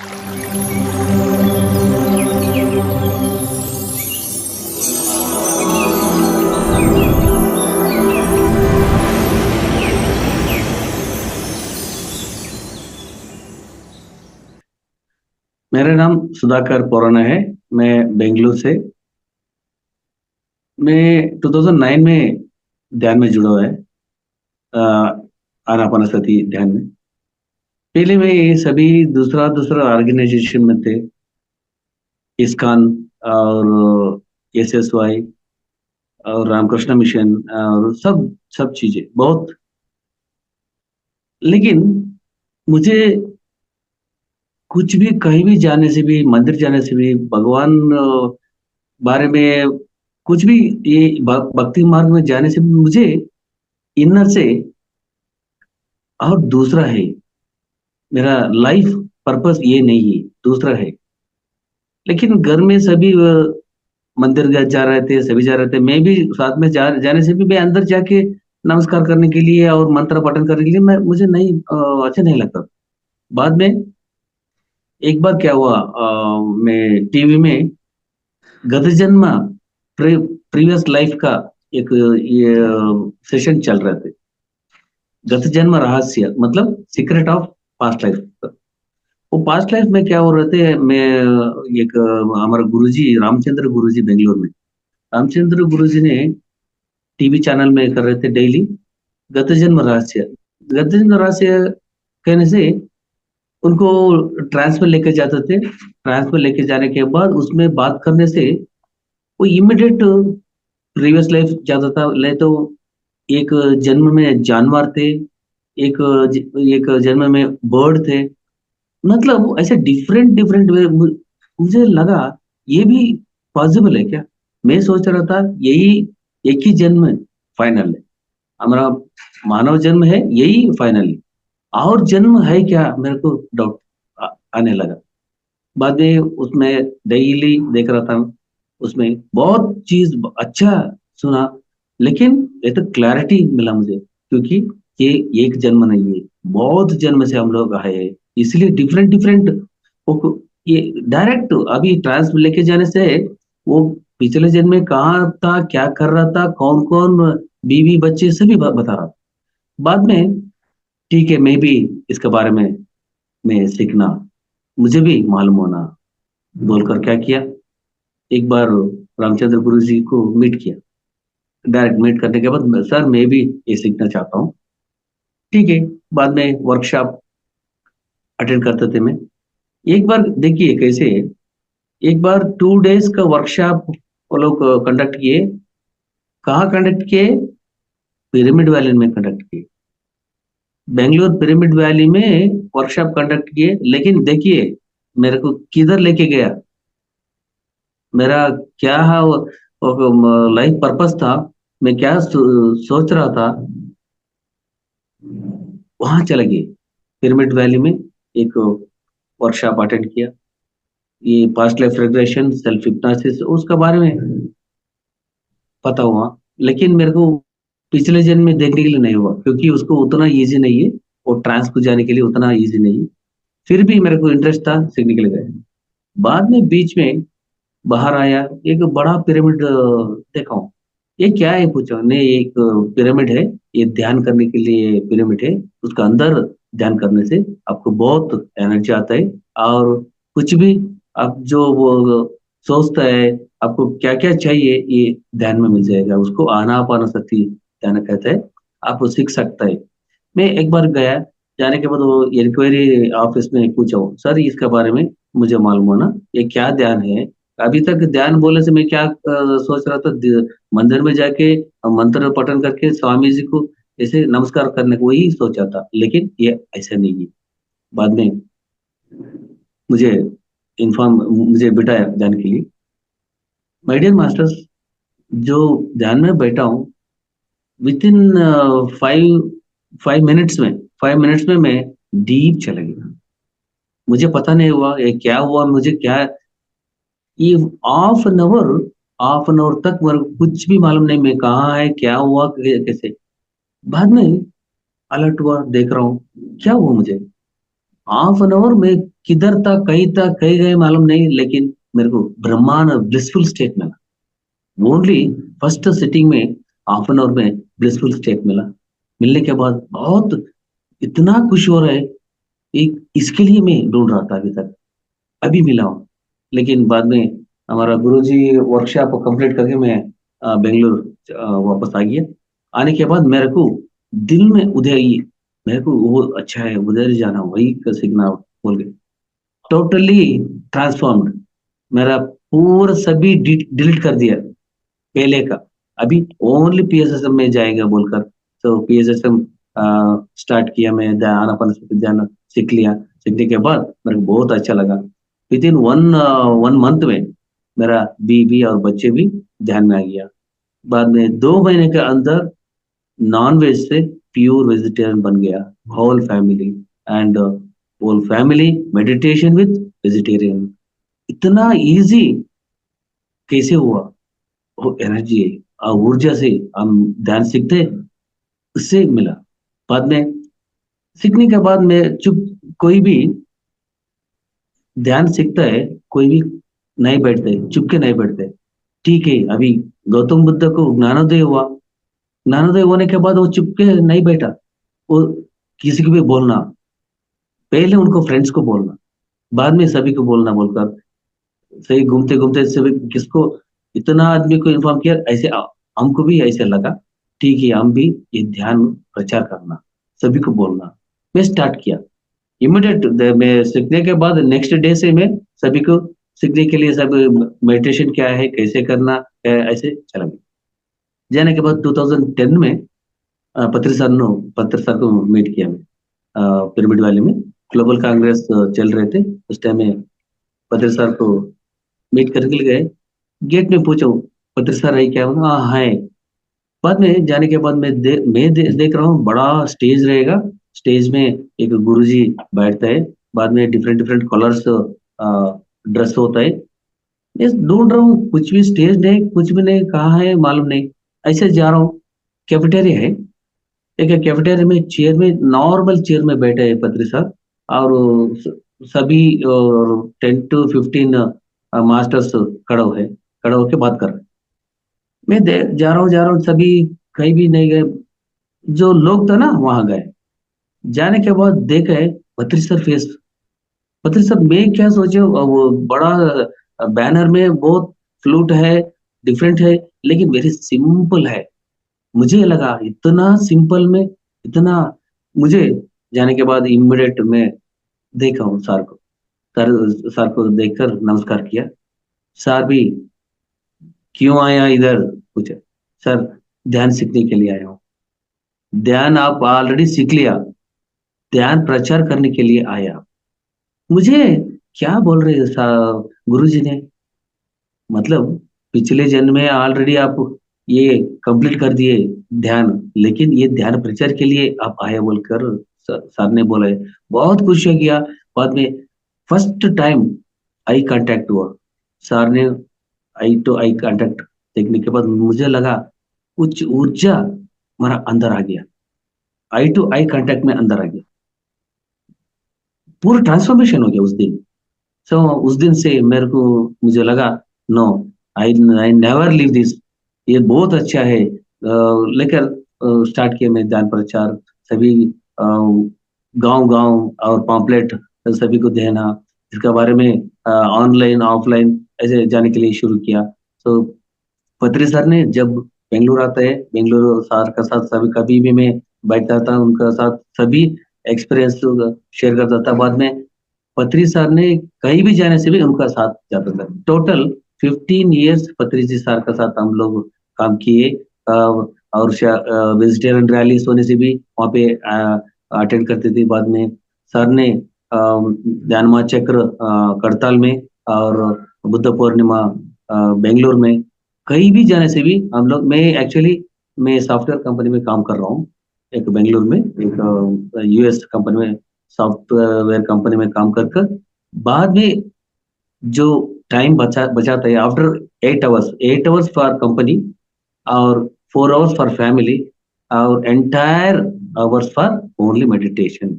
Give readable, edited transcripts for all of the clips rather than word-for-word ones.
मेरा नाम सुधाकर पोराना है। मैं बेंगलुरु से। मैं 2009 में ध्यान में जुड़ा हुआ है। आनापानसति ध्यान में। पहले मैं ये सभी दूसरा दूसरा ऑर्गेनाइजेशन में थे। इस्कॉन और एसएसवाई और रामकृष्ण मिशन और सब सब चीजें बहुत। लेकिन मुझे कुछ भी कहीं भी जाने से भी, मंदिर जाने से भी, भगवान बारे में कुछ भी, ये भक्ति मार्ग में जाने से भी मुझे इनर से और दूसरा है। मेरा लाइफ पर्पस ये नहीं है, दूसरा है। लेकिन घर में सभी मंदिर जा रहे थे, सभी जा रहे थे, मैं भी साथ में जाने से भी मैं अंदर जाके नमस्कार करने के लिए और मंत्र पठन करने के लिए मैं मुझे नहीं अच्छा नहीं लगता। बाद में एक बार क्या हुआ, मैं टीवी में गत जन्म प्रीवियस लाइफ का एक ये सेशन चल रहे थे। गत जन्म रहस्य मतलब सीक्रेट ऑफ पास्ट लाइफ। वो पास्ट लाइफ में क्या हो रहे थे, मैं एक हमारे गुरुजी रामचंद्र गुरुजी बेंगलोर में, रामचंद्र गुरुजी ने टीवी चैनल में कर रहे थे डेली गत जन्म रहस्य। गत जन्म रहस्य कहने से उनको ट्रांसफर लेके जाते थे। ट्रांसफर लेके जाने के बाद उसमें बात करने से वो इमिडिएट प्रीवियस लाइफ जाता था। ले तो एक जन्म में जानवर थे, एक जन्म में बर्ड थे। मतलब ऐसे डिफरेंट डिफरेंट वे। मुझे लगा ये भी पॉसिबल है क्या। मैं सोच रहा था यही एक ही जन्म फाइनल है, हमारा मानव जन्म है यही फाइनल है। और जन्म है क्या, मेरे को डाउट आने लगा। बाद में उसमें डेली देख रहा था, उसमें बहुत चीज अच्छा सुना। लेकिन ये तो क्लैरिटी मिला मुझे, क्योंकि ये एक जन्म नहीं है, बहुत जन्म से हम लोग आए हैं। इसलिए डिफरेंट डिफरेंट ये डायरेक्ट अभी ट्रांस लेके जाने से वो पिछले जन्म में कहाँ था, क्या कर रहा था, कौन कौन बीवी बच्चे सभी बता रहा था। बाद में ठीक है, मैं भी इसके बारे में मैं सीखना, मुझे भी मालूम होना बोलकर क्या किया, एक बार रामचंद्र गुरु जी को मीट किया। डायरेक्ट मीट करने के बाद सर मैं भी ये सीखना चाहता हूँ। ठीक है, बाद में वर्कशॉप अटेंड करते थे मैं। एक बार देखिए कैसे, एक बार 2 डेज का वर्कशॉप वो लोग कंडक्ट किए। कहाँ कंडक्ट किए, पिरामिड वैली में कंडक्ट किए। बेंगलोर पिरामिड वैली में वर्कशॉप कंडक्ट किए। लेकिन देखिए मेरे को किधर लेके गया, मेरा क्या है लाइफ पर्पस था, मैं क्या सोच रहा था, वहां चले गए। पिरामिड वैली में एक वर्कशॉप अटेंड किया, ये past life regression, self hypnosis, उसका बारे में पता हुआ। लेकिन मेरे को पिछले जन्म में देखने के लिए नहीं हुआ, क्योंकि उसको उतना इजी नहीं है, वो ट्रांस को जाने के लिए उतना इजी नहीं है। फिर भी मेरे को इंटरेस्ट था, सीखने के लिए गए। बाद में बीच में बाहर आया, एक बड़ा पिरामिड देखा हूँ। ये क्या है पूछा ने, एक पिरामिड है, ये ध्यान करने के लिए पिरामिड है। उसका अंदर ध्यान करने से आपको बहुत एनर्जी आता है। और कुछ भी आप जो वो सोचता है, आपको क्या क्या चाहिए, ये ध्यान में मिल जाएगा। उसको आनापानसति ध्यान कहते हैं। आप वो सीख सकता है। मैं एक बार गया, जाने के बाद वो इंक्वायरी ऑफिस में पूछा हूँ, सर इसके बारे में मुझे मालूम होना, ये क्या ध्यान है। अभी तक ध्यान बोले से मैं क्या सोच रहा था, मंदिर में जाके मंत्र पठन करके स्वामी जी को ऐसे नमस्कार करने को ही सोचा था। लेकिन ये ऐसा नहीं है। बाद में मुझे मुझे बिठाया जाने के लिए। माय डियर मास्टर्स, जो ध्यान में बैठा हूँ, विद इन 5 मिनट्स में 5 मिनट्स में मैं डीप चला गया। मुझे पता नहीं हुआ ये क्या हुआ, मुझे क्या, ये हाफ एन आवर तक मेरे को कुछ भी मालूम नहीं, मैं कहाँ है, क्या हुआ, कैसे। बाद में अलर्ट हुआ, देख रहा हूँ क्या हुआ मुझे। हाफ एन आवर में किधर तक कहीं गए मालूम नहीं, लेकिन मेरे को ब्रह्मांड ब्लिसफुल स्टेट मिला। ओनली फर्स्ट सिटिंग में हाफ एन आवर में ब्लिसफुल स्टेट मिला। मिलने के बाद बहुत इतना खुश हो रहा है। एक इसके लिए मैं ढूंढ रहा था अभी तक, अभी मिला हूँ। लेकिन बाद में हमारा गुरुजी वर्कशॉप कंप्लीट करके मैं बेंगलुरु वापस आ गया। आने के बाद मेरे को दिल में उदय आई, मेरे को वो अच्छा है, उधर जाना, वही का सीखना बोल के टोटली ट्रांसफॉर्म्ड। मेरा पूरा सभी डिलीट कर दिया पहले का। अभी ओनली पीएसएसएम में जाएगा बोलकर, तो पीएसएसएम स्टार्ट किया। मैं ध्यान अपन ध्यान सीख लिया। सीखने के बाद मेरे को बहुत अच्छा लगा। विद इन वन मंथ में मेरा बीवी और बच्चे भी ध्यान में आ गया। बाद में 2 महीने के अंदर नॉन वेज से प्योर वेजिटेरियन बन गया, whole family. And whole family meditation with vegetarian. इतना इजी कैसे हुआ? वो एनर्जी है और ऊर्जा से हम ध्यान सीखते हैं, उससे मिला। बाद में सीखने के बाद में चुप, कोई भी ध्यान सीखता है, कोई भी नहीं बैठते, चुप के नहीं बैठते। ठीक है, अभी गौतम बुद्ध को ज्ञानोदय हुआ। ज्ञानोदय होने के बाद वो चुप के नहीं बैठा, वो किसी को भी बोलना, पहले उनको फ्रेंड्स को बोलना, बाद में सभी को बोलना बोलकर सही घूमते घूमते सभी किसको, इतना आदमी को इन्फॉर्म किया। ऐसे हमको भी ऐसे लगा, ठीक है हम भी ये ध्यान प्रचार करना, सभी को बोलना। मैं स्टार्ट किया इमिडिएट। मैं सीखने के बाद नेक्स्ट डे से मैं सभी को सीखने के लिए सब मेडिटेशन क्या है, कैसे करना है, ऐसे चला गया। जाने के बाद 2010 में पत्र सर को मीट किया मैं पिरामिड वैली में। ग्लोबल कांग्रेस चल रहे थे उस टाइम में। पत्र सर को मीट करके गए, गेट में पूछो पत्र सर है क्या? बोला, हाँ है। बाद में जाने के बाद देख रहा हूँ बड़ा स्टेज रहेगा। स्टेज में एक गुरुजी बैठता है, बाद में डिफरेंट डिफरेंट कलर्स ड्रेस होता है। मैं ढूंढ रहा हूँ, कुछ भी स्टेज नहीं, कुछ भी नहीं, कहाँ है मालूम नहीं। ऐसे जा रहा हूँ, कैफेटेरिया है। एक कैफेटेरिया में चेयर में, नॉर्मल चेयर में बैठे हैं पत्री साहब। और सभी 10 to 15 मास्टर्स खड़े हुए, खड़े होके बात कर रहे हैं। मैं जा रहा हूँ, सभी कहीं भी नहीं गए। जो लोग थे ना वहां गए। जाने के बाद देखा है पत्री सर फेस। पत्री सर मैं क्या सोचे, वो बड़ा बैनर में बहुत फ्लूट है, डिफरेंट है, लेकिन वेरी सिंपल है। मुझे लगा इतना सिंपल में इतना। मुझे जाने के बाद इमिडिएट में देखा हूँ सर को। सर को देखकर नमस्कार किया। सर भी, क्यों आया इधर? पूछे। सर ध्यान सीखने के लिए आया हूँ। ध्यान आप ऑलरेडी सीख लिया, ध्यान प्रचार करने के लिए आया। मुझे क्या बोल रहे गुरु जी ने? मतलब पिछले जन्म में ऑलरेडी आप ये कंप्लीट कर दिए ध्यान, लेकिन ये ध्यान प्रचार के लिए आप आए बोलकर सर ने बोला है। बहुत खुश हो गया। बाद में फर्स्ट टाइम आई कांटेक्ट हुआ। सर ने आई टू आई कांटेक्ट देखने के बाद मुझे लगा कुछ ऊर्जा हमारा अंदर आ गया। आई टू आई कांटेक्ट में अंदर आ गया, पूरा ट्रांसफॉर्मेशन हो गया उस दिन। सो उस दिन से मेरे को, मुझे लगा no, I I never leave this. ये बहुत अच्छा है। लेकर स्टार्ट किया मैं ध्यान प्रचार। सभी गांव गांव और पॉम्पलेट सभी को देना, इसके बारे में ऑनलाइन ऑफलाइन ऐसे जाने के लिए शुरू किया। तो पत्री सर ने जब बेंगलुरु आता है, बेंगलुरु सर का साथ सभी कभी भी मैं बैठता था उनका साथ, सभी एक्सपीरियंस शेयर करता था। बाद में पत्री सर ने कहीं भी जाने से भी उनका साथ जाता था। टोटल 15 years पत्री जी सर का साथ हम लोग काम किए। और वेजिटेरियन रैलीज होने से भी वहाँ पे अटेंड करते थे। बाद में सर ने ज्ञानमा चक्र करताल में और बुद्ध पूर्णिमा बेंगलुरु में, कहीं भी जाने से भी हम लोग, मैं सॉफ्टवेयर कंपनी में काम कर रहा हूँ, एक बेंगलुरु में, एक यूएस कंपनी में, सॉफ्टवेयर कंपनी में काम कर कर। बाद में जो टाइम बचाता है, after 8 hours, 8 hours for company और 4 hours फॉर फैमिली और entire hours for only meditation.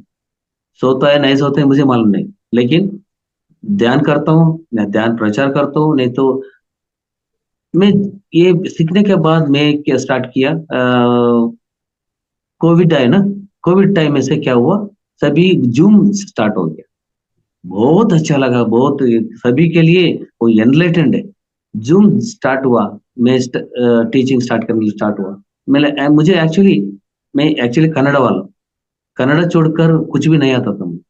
सोता है नहीं सोता है मुझे मालूम नहीं, लेकिन ध्यान करता हूँ, मैं ध्यान प्रचार करता हूँ, नहीं तो मैं ये सीखने के बाद मैं क्या स्टार्ट किया, कोविड आया ना, कोविड टाइम में से क्या हुआ, सभी जूम स्टार्ट हो गया। बहुत अच्छा लगा, बहुत सभी के लिए वो एनलाइटेंड है। जूम स्टार्ट हुआ, मैं टीचिंग स्टार्ट करने स्टार्ट हुआ। मुझे एक्चुअली, मैं एक्चुअली कन्नड़ा वाला हूँ। कन्नड़ा छोड़कर कुछ भी नहीं आता था मुझे।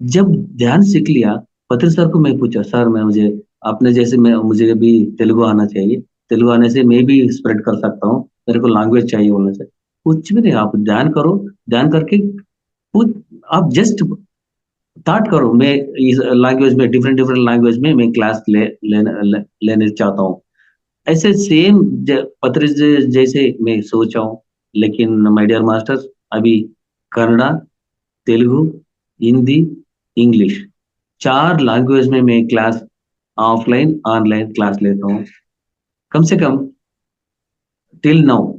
जब ध्यान सीख लिया, पत्री सर को मैं पूछा, सर मैं मुझे अपने जैसे मैं मुझे भी तेलुगु आना चाहिए, तेलुगु आने से मैं भी स्प्रेड कर सकता हूँ, मेरे को लैंग्वेज चाहिए बोलने से। कुछ भी नहीं, आप ध्यान करो, ध्यान करके कुछ, आप जस्ट स्टार्ट करो। मैं इस लैंग्वेज में, डिफरेंट डिफरेंट लैंग्वेज में मैं क्लास लेने चाहता हूँ। ऐसे सेम पत्र जैसे मैं सोचा हूँ। लेकिन माय डियर मास्टर्स, अभी कन्नड़ा, तेलुगु, हिंदी, इंग्लिश, 4 लैंग्वेज में मैं क्लास, ऑफलाइन ऑनलाइन क्लास लेता हूँ। कम से कम टिल नाउ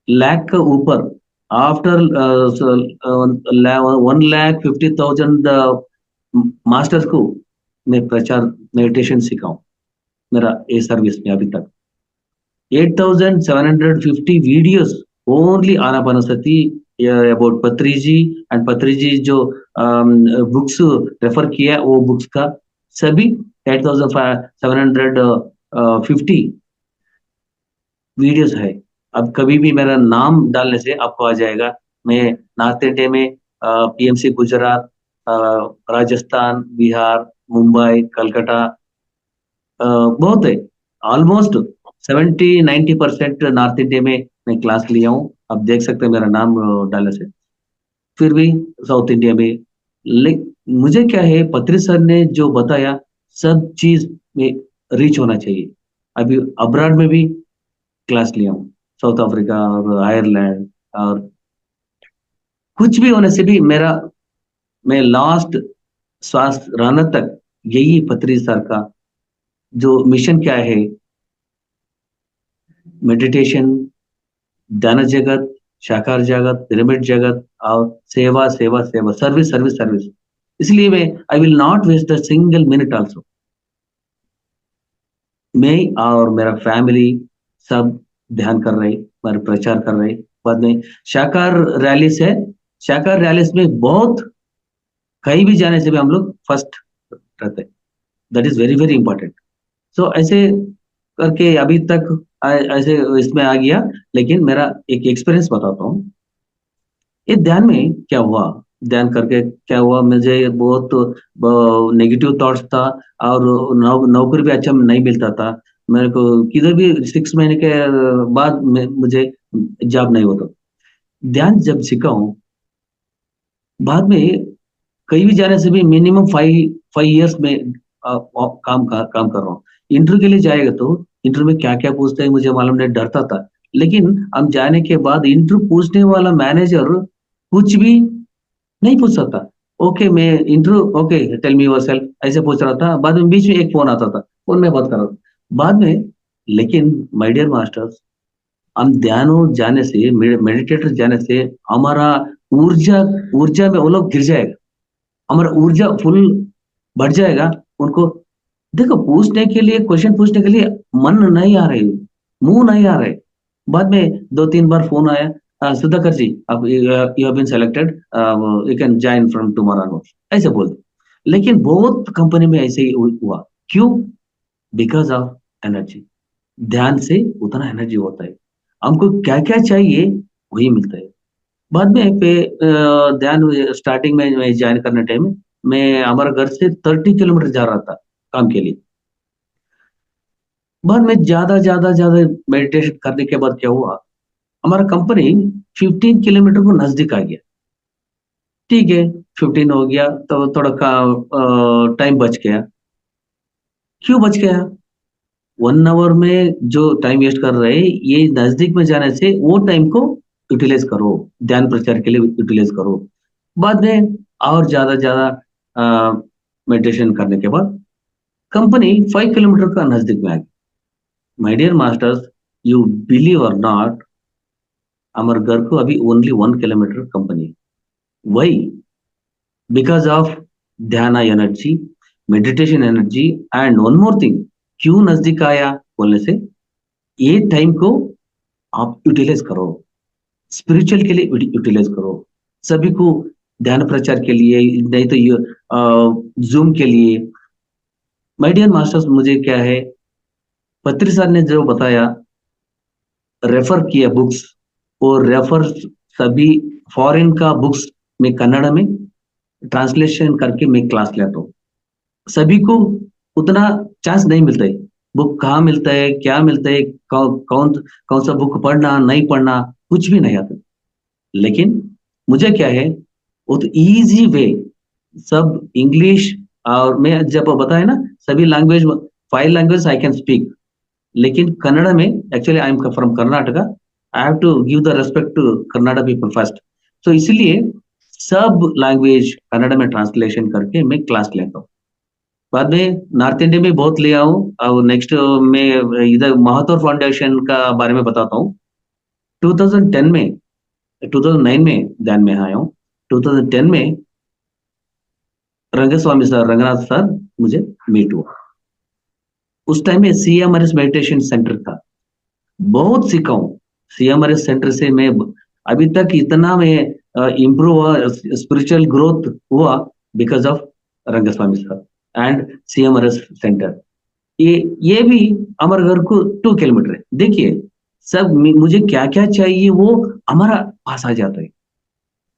लाख का ऊपर, आफ्टर 1,50,000 मास्टर्स को मैं प्रचार मेडिटेशन सिखाऊं, मेरा ये सर्विस में अभी तक 8,750 videos only Anapanasati, about Patriji, and Patriji जो बुक्स रेफर किया, वो बुक्स का सभी 8,750 वीडियोस है। अब कभी भी मेरा नाम डालने से आपको आ जाएगा। मैं नॉर्थ इंडिया में पीएमसी गुजरात, अ, राजस्थान, बिहार, मुंबई, कलकत्ता, बहुत है। ऑलमोस्ट 70-90% नॉर्थ इंडिया में मैं क्लास लिया हूँ। आप देख सकते हैं मेरा नाम डालने से। फिर भी साउथ इंडिया में, ले मुझे क्या है, पत्री सर ने जो बताया, सब चीज में रीच होना चाहिए। अभी अब्रॉड में भी क्लास लिया हूँ, साउथ अफ्रीका और आयरलैंड, और कुछ भी होने से भी मेरा, मैं लास्ट श्वास रहने तक यही पत्री सर का जो मिशन क्या है, मेडिटेशन, ध्यान जगत, साकार जगत, पिरामिड जगत, और सेवा सेवा सेवा, सर्विस सर्विस सर्विस। इसलिए मैं, I will not waste a single minute also. मैं और मेरा फैमिली सब ध्यान कर रहे, हमारे प्रचार कर रहे। बाद में शाकार रैलीस है, शाकार रैलीस में बहुत, कहीं भी जाने से भी हम लोग फर्स्ट रहते हैं। That is very very important. So ऐसे करके अभी तक ऐसे इसमें आ गया। लेकिन मेरा एक एक्सपीरियंस बताता हूँ, ये ध्यान में क्या हुआ, ध्यान करके क्या हुआ, मुझे बहुत नेगेटिव थॉट्स था, और नौकरी भी अच्छा नहीं मिलता था मेरे को। किधर भी 6 महीने के बाद मुझे जॉब नहीं होता। ध्यान जब सीखा हूँ, बाद में कहीं भी जाने से भी मिनिमम 5 5 इयर्स में काम कर रहा हूँ। इंटरव्यू के लिए जाएगा तो इंटरव्यू में क्या क्या पूछते हैं मुझे मालूम नहीं, डरता था। लेकिन हम जाने के बाद इंटरव्यू पूछने वाला मैनेजर कुछ भी नहीं पूछ सकता। ओके, मैं interview, okay tell me yourself, ऐसे पूछ रहा था। बाद में बीच में एक फोन आता था, फोन में बात कर रहा था बाद में। लेकिन माय डियर मास्टर्स, हम ध्यान और जाने से, मेडिटेटर जाने से हमारा ऊर्जा ऊर्जा में वो लोग गिर जाएगा, हमारा ऊर्जा फुल बढ़ जाएगा। उनको देखो, पूछने के लिए, क्वेश्चन पूछने के लिए मन नहीं आ रही, मुंह नहीं आ रहे। बाद में 2-3 बार फोन आया, सुधाकर जी, आप you have been selected, you can join from tomorrow onwards, ऐसे बोलते। लेकिन बहुत कंपनी में ऐसे ही हुआ। क्यों? Because of energy. ध्यान से उतना एनर्जी होता है, हमको क्या क्या चाहिए वही मिलता है। बाद में ध्यान स्टार्टिंग में मैं ज्वाइन करने टाइम, मैं हमारे घर से 30 किलोमीटर जा रहा था काम के लिए। बाद में ज्यादा ज्यादा ज्यादा मेडिटेशन करने के बाद क्या हुआ, हमारा कंपनी 15 किलोमीटर को नजदीक आ गया। ठीक है, 15 हो गया तो थोड़ा टाइम बच गया। क्यों बच गया? 1 आवर में जो टाइम वेस्ट कर रहे, ये नजदीक में जाने से वो टाइम को यूटिलाइज करो, ध्यान प्रचार के लिए यूटिलाइज करो। बाद में और ज्यादा ज्यादा मेडिटेशन करने के बाद कंपनी 5 किलोमीटर का नजदीक में आ गई। My dear masters, you believe or not, हमारे घर को अभी ओनली 1 किलोमीटर कंपनी। वही बिकॉज ऑफ ध्यान energy, meditation energy, and one more thing, क्यों नजदीक आया बोलने से, ये टाइम को आप यूटिलाइज करो, स्पिरिचुअल के लिए यूटिलाइज करो, सभी को ध्यान प्रचार के लिए, नहीं तो ये जूम के लिए। माय डियर मास्टर्स, मुझे क्या है, पत्री सर ने जो बताया, रेफर किया बुक्स, और रेफर सभी फॉरेन का बुक्स में कन्नड़ में ट्रांसलेशन करके मैं क्लास लेता हूँ। सभी को उतना चांस नहीं मिलता है, बुक कहाँ मिलता है, क्या मिलता है, कौन कौन सा बुक पढ़ना नहीं पढ़ना, कुछ भी नहीं आता। लेकिन मुझे क्या है, वो तो इजी वे, सब इंग्लिश, और मैं जब बताया ना, सभी language, 5 language I can speak, लेकिन कन्नड़ में, actually I am from Karnataka, I have to give the respect to Karnataka people first. तो इसलिए सब लैंग्वेज कन्नड़ में ट्रांसलेशन करके मैं क्लास लेता हूँ। बाद में नॉर्थ इंडिया में बहुत लिया हूँ, और नेक्स्ट मैं इधर महातौर फाउंडेशन का बारे में बताता हूँ। 2010 में, 2009 में ध्यान में आया हूँ। 2010 में रंगस्वामी सर, रंगनाथ सर मुझे मीट हुआ। उस टाइम में CMRS मेडिटेशन सेंटर था, बहुत सीखा हूँ। CMRS सेंटर से मैं अभी तक इतना मैं इम्प्रूव हुआ, स्पिरिचुअल ग्रोथ हुआ, because of Rangaswamy sir and CMRS centre. ये भी हमारे घर को 2 किलोमीटर है। देखिए, सब मुझे क्या क्या चाहिए वो हमारा पास आ जाता है।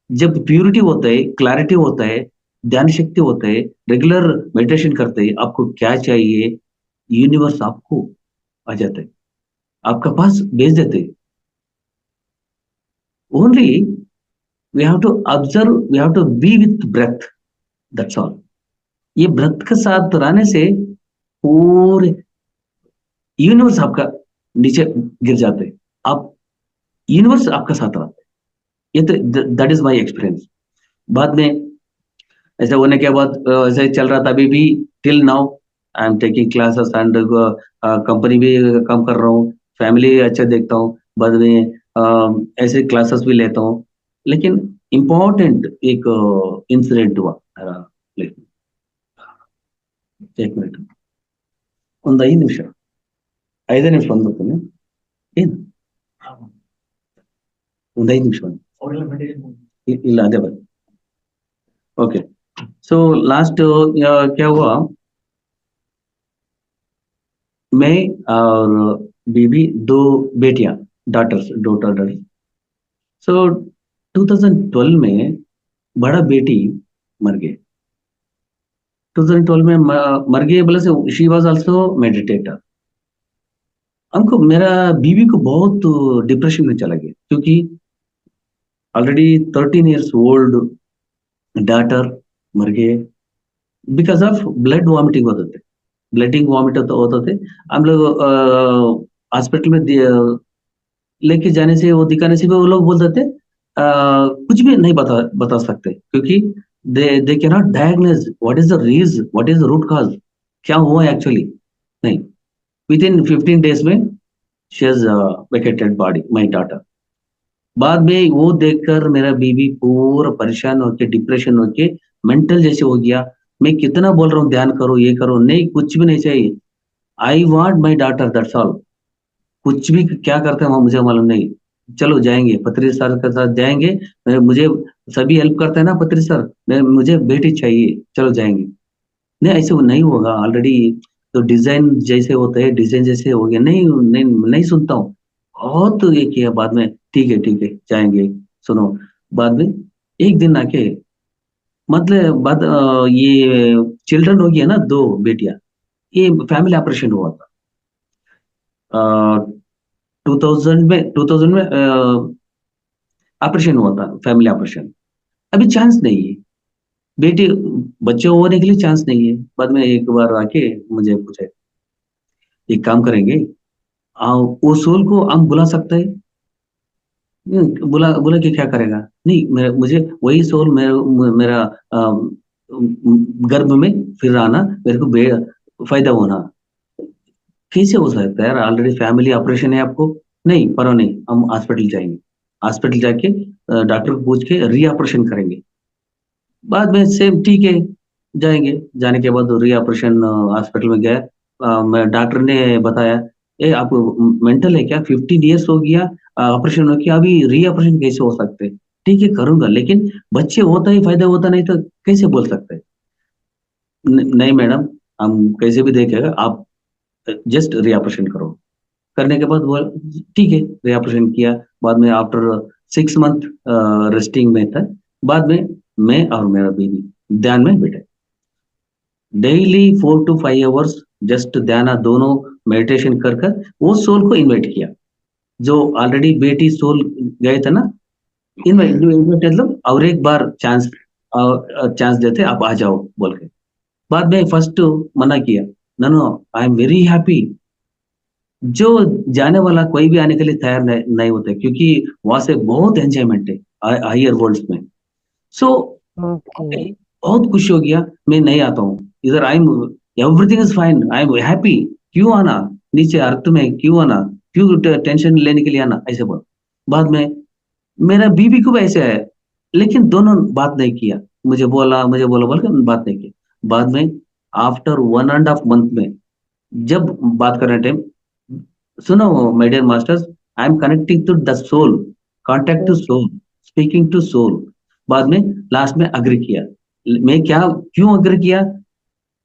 जब प्यूरिटी होता है, क्लैरिटी होता है, ध्यान शक्ति होता है, रेगुलर मेडिटेशन करते हैं, आपको क्या चाहिए, यूनिवर्स आपको आ जाता है, आपका पास भेज देते हैं। Only we have to observe, we have to be with breath, that's all. ये ब्रेथ के साथ रहने से पूरे यूनिवर्स आपका नीचे गिर जाते हैं, आप, यूनिवर्स आपका साथ रहता है। ये तो दैट इज माय एक्सपीरियंस। बाद में ऐसा होने के बाद ऐसे चल रहा था, अभी भी till now I am taking classes, and company भी काम कर रहा हूँ, फैमिली अच्छा देखता हूँ, बाद में ऐसे क्लासेस भी लेता हूँ। लेकिन इम्पोर्टेंट एक इंसिडेंट हुआ मेरा life में। एक मिनट, ಒಂದು 5 ನಿಮಿಷ, 5 ನಿಮಿಷ ಬಂದ್ಬಿಡ್ತೀನಿ, ಏನು ಒಂದು 5 ನಿಮಿಷ ಇಲ್ಲ, ಅದೇ ಬರ್ ओके। सो लास्ट क्या हुआ, मैं और बीबी, 2 बेटियां, डॉटर। सो 2012 में बड़ा बेटी मर गए। 2012 में मर गए बोले से, शी वाज आल्सो मेडिटेटर। हमको, मेरा बीवी को बहुत डिप्रेशन में चला गया, क्योंकि ऑलरेडी 13 इयर्स ओल्ड डॉटर मर गए, बिकॉज ऑफ ब्लड वॉमिटिंग होते थे, ब्लडिंग वॉमिट होते थे। हम लोग हॉस्पिटल में लेके जाने से, वो दिखाने से भी वो लोग बोलते थे कुछ भी नहीं बता सकते, क्योंकि they can not diagnose what is the reason, what is the root cause, क्या हुआ एक्चुअली, नहीं। विद इन 15 डेज में she has vacated body, my daughter. बाद में वो देखकर मेरा बीबी पूरा परेशान होके, डिप्रेशन होके, मेंटल जैसे हो गया। मैं कितना बोल रहा हूँ ध्यान करो, ये करो, नहीं, कुछ भी नहीं चाहिए। I want my daughter, that's all. कुछ भी क्या करते हैं वो मुझे मालूम नहीं। चलो जाएंगे, पत्री सर के साथ जाएंगे, मुझे सभी हेल्प करते हैं ना पत्री सर, मुझे बेटी चाहिए, चलो जाएंगे। नहीं, ऐसे वो नहीं होगा, ऑलरेडी तो डिजाइन जैसे होता है, डिजाइन जैसे हो गया, नहीं नहीं नहीं सुनता हूँ। बहुत ये किया, बाद में ठीक है जाएंगे, सुनो। बाद में एक दिन आके, मतलब ये चिल्ड्रन हो गया ना, 2 बेटियां, ये फैमिली ऑपरेशन हुआ था। 2000 में ऑपरेशन हुआ था, फैमिली ऑपरेशन। अभी चांस नहीं है, बेटे बच्चे होने के लिए चांस नहीं है। बाद में एक बार आके मुझे पूछे, एक काम करेंगे, वो सोल को हम बुला सकते हैं। बुला बुला के क्या करेगा, नहीं, मुझे वही सोल मेरा गर्भ में फिर आना, मेरे को फायदा होना। कैसे हो सकता है यार, ऑलरेडी फैमिली ऑपरेशन है आपको, नहीं पर नहीं, हम हॉस्पिटल जाएंगे, हॉस्पिटल जाके डॉक्टर को पूछ के री ऑपरेशन करेंगे। बाद में सेम ठीक है, जाएंगे, जाने के बाद री ऑपरेशन हॉस्पिटल में गए। मैं डॉक्टर ने बताया, ए आप मेंटल है क्या, 15 ईयर्स हो गया ऑपरेशन हो गया, अभी री ऑपरेशन कैसे हो सकते? ठीक है करूंगा, लेकिन बच्चे होता ही फायदा होता नहीं तो कैसे बोल सकते? नहीं मैडम, हम कैसे भी देखेगा, आप जस्ट री ऑपरेशन करो। करने के बाद वो ठीक है, री ऑपरेशन किया। बाद में आफ्टर 6 मंथ रेस्टिंग में था। बाद में मैं और मेरा बेबी ध्यान में बैठे, डेली 4 to 5 आवर्स जस्ट ध्यान, दोनों मेडिटेशन कर कर वो सोल को इन्वाइट किया, जो ऑलरेडी बेटी सोल गए थे ना, इन्वाइट इन्वाइट मतलब और एक बार चांस चांस देते, आप आ जाओ बोल के। बाद में फर्स्ट मना किया, no no, I am very happy. जो जाने वाला कोई भी आने के लिए तैयार नहीं होता, क्योंकि वहां से बहुत एंजॉयमेंट है हायर वर्ल्ड में। So okay. बहुत खुशी हो गया, मैं नहीं आता हूँ इधर, I am everything is fine, I am happy. क्यों आना नीचे अर्थ में, क्यों आना, क्यों टेंशन लेने के लिए आना, ऐसे बोल। बाद में मेरा बीवी को भी ऐसे है, लेकिन दोनों बात नहीं किया, मुझे बोला बोल के बात नहीं किया। बाद में आफ्टर 1.5 मंथ में जब बात करने टाइम, सुनो my dear masters, I am connecting to the soul, contact to soul, speaking to soul. बाद में लास्ट में अग्री किया। मैं क्या, क्यों अग्री किया,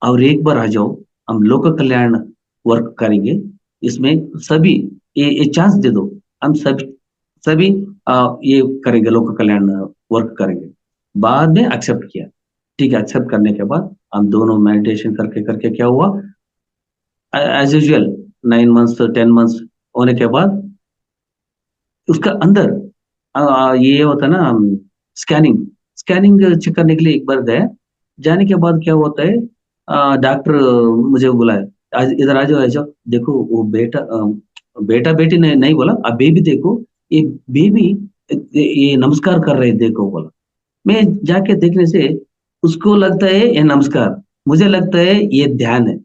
और एक बार आ जाओ, हम लोक कल्याण वर्क करेंगे, इसमें सभी ये चांस दे दो, हम सभी सभी ये करेंगे, लोक कल्याण वर्क करेंगे। बाद में एक्सेप्ट किया। ठीक है, एक्सेप्ट करने के बाद हम दोनों मेडिटेशन करके करके क्या हुआ, एज यूजुअल 9 मंथ्स 10 मंथ्स होने के बाद उसका अंदर ये होता है ना, स्कैनिंग, स्कैनिंग चेक करने के लिए एक बार गए। जाने के बाद क्या होता है, डॉक्टर मुझे बुलाया, आज इधर आ जाओ, देखो वो बेटा बेटा बेटी ने नहीं बोला, अब बेबी देखो, ये बेबी ये नमस्कार कर रहे हैं, देखो बोला। मैं जाके देखने से उसको लगता है ये नमस्कार, मुझे लगता है ये ध्यान है,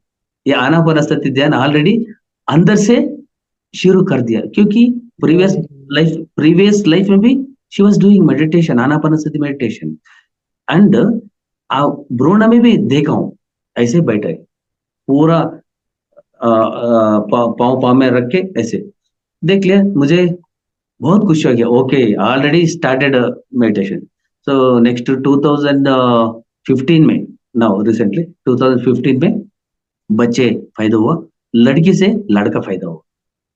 ये आनापानसति ध्यान ऑलरेडी अंदर से शुरू कर दिया, क्योंकि प्रीवियस लाइफ में भी she was doing meditation, Anapanasati meditation. And ब्रोना में भी देखा हूँ ऐसे बैठा है, पूरा पाँव पाँव में रख के ऐसे देख लिया, मुझे बहुत खुशी हो गया। Okay, already started meditation. So next 2015 में, नाउ रिसेंटली 2015 में बच्चे फायदा हुआ, लड़की से लड़का फायदा हुआ,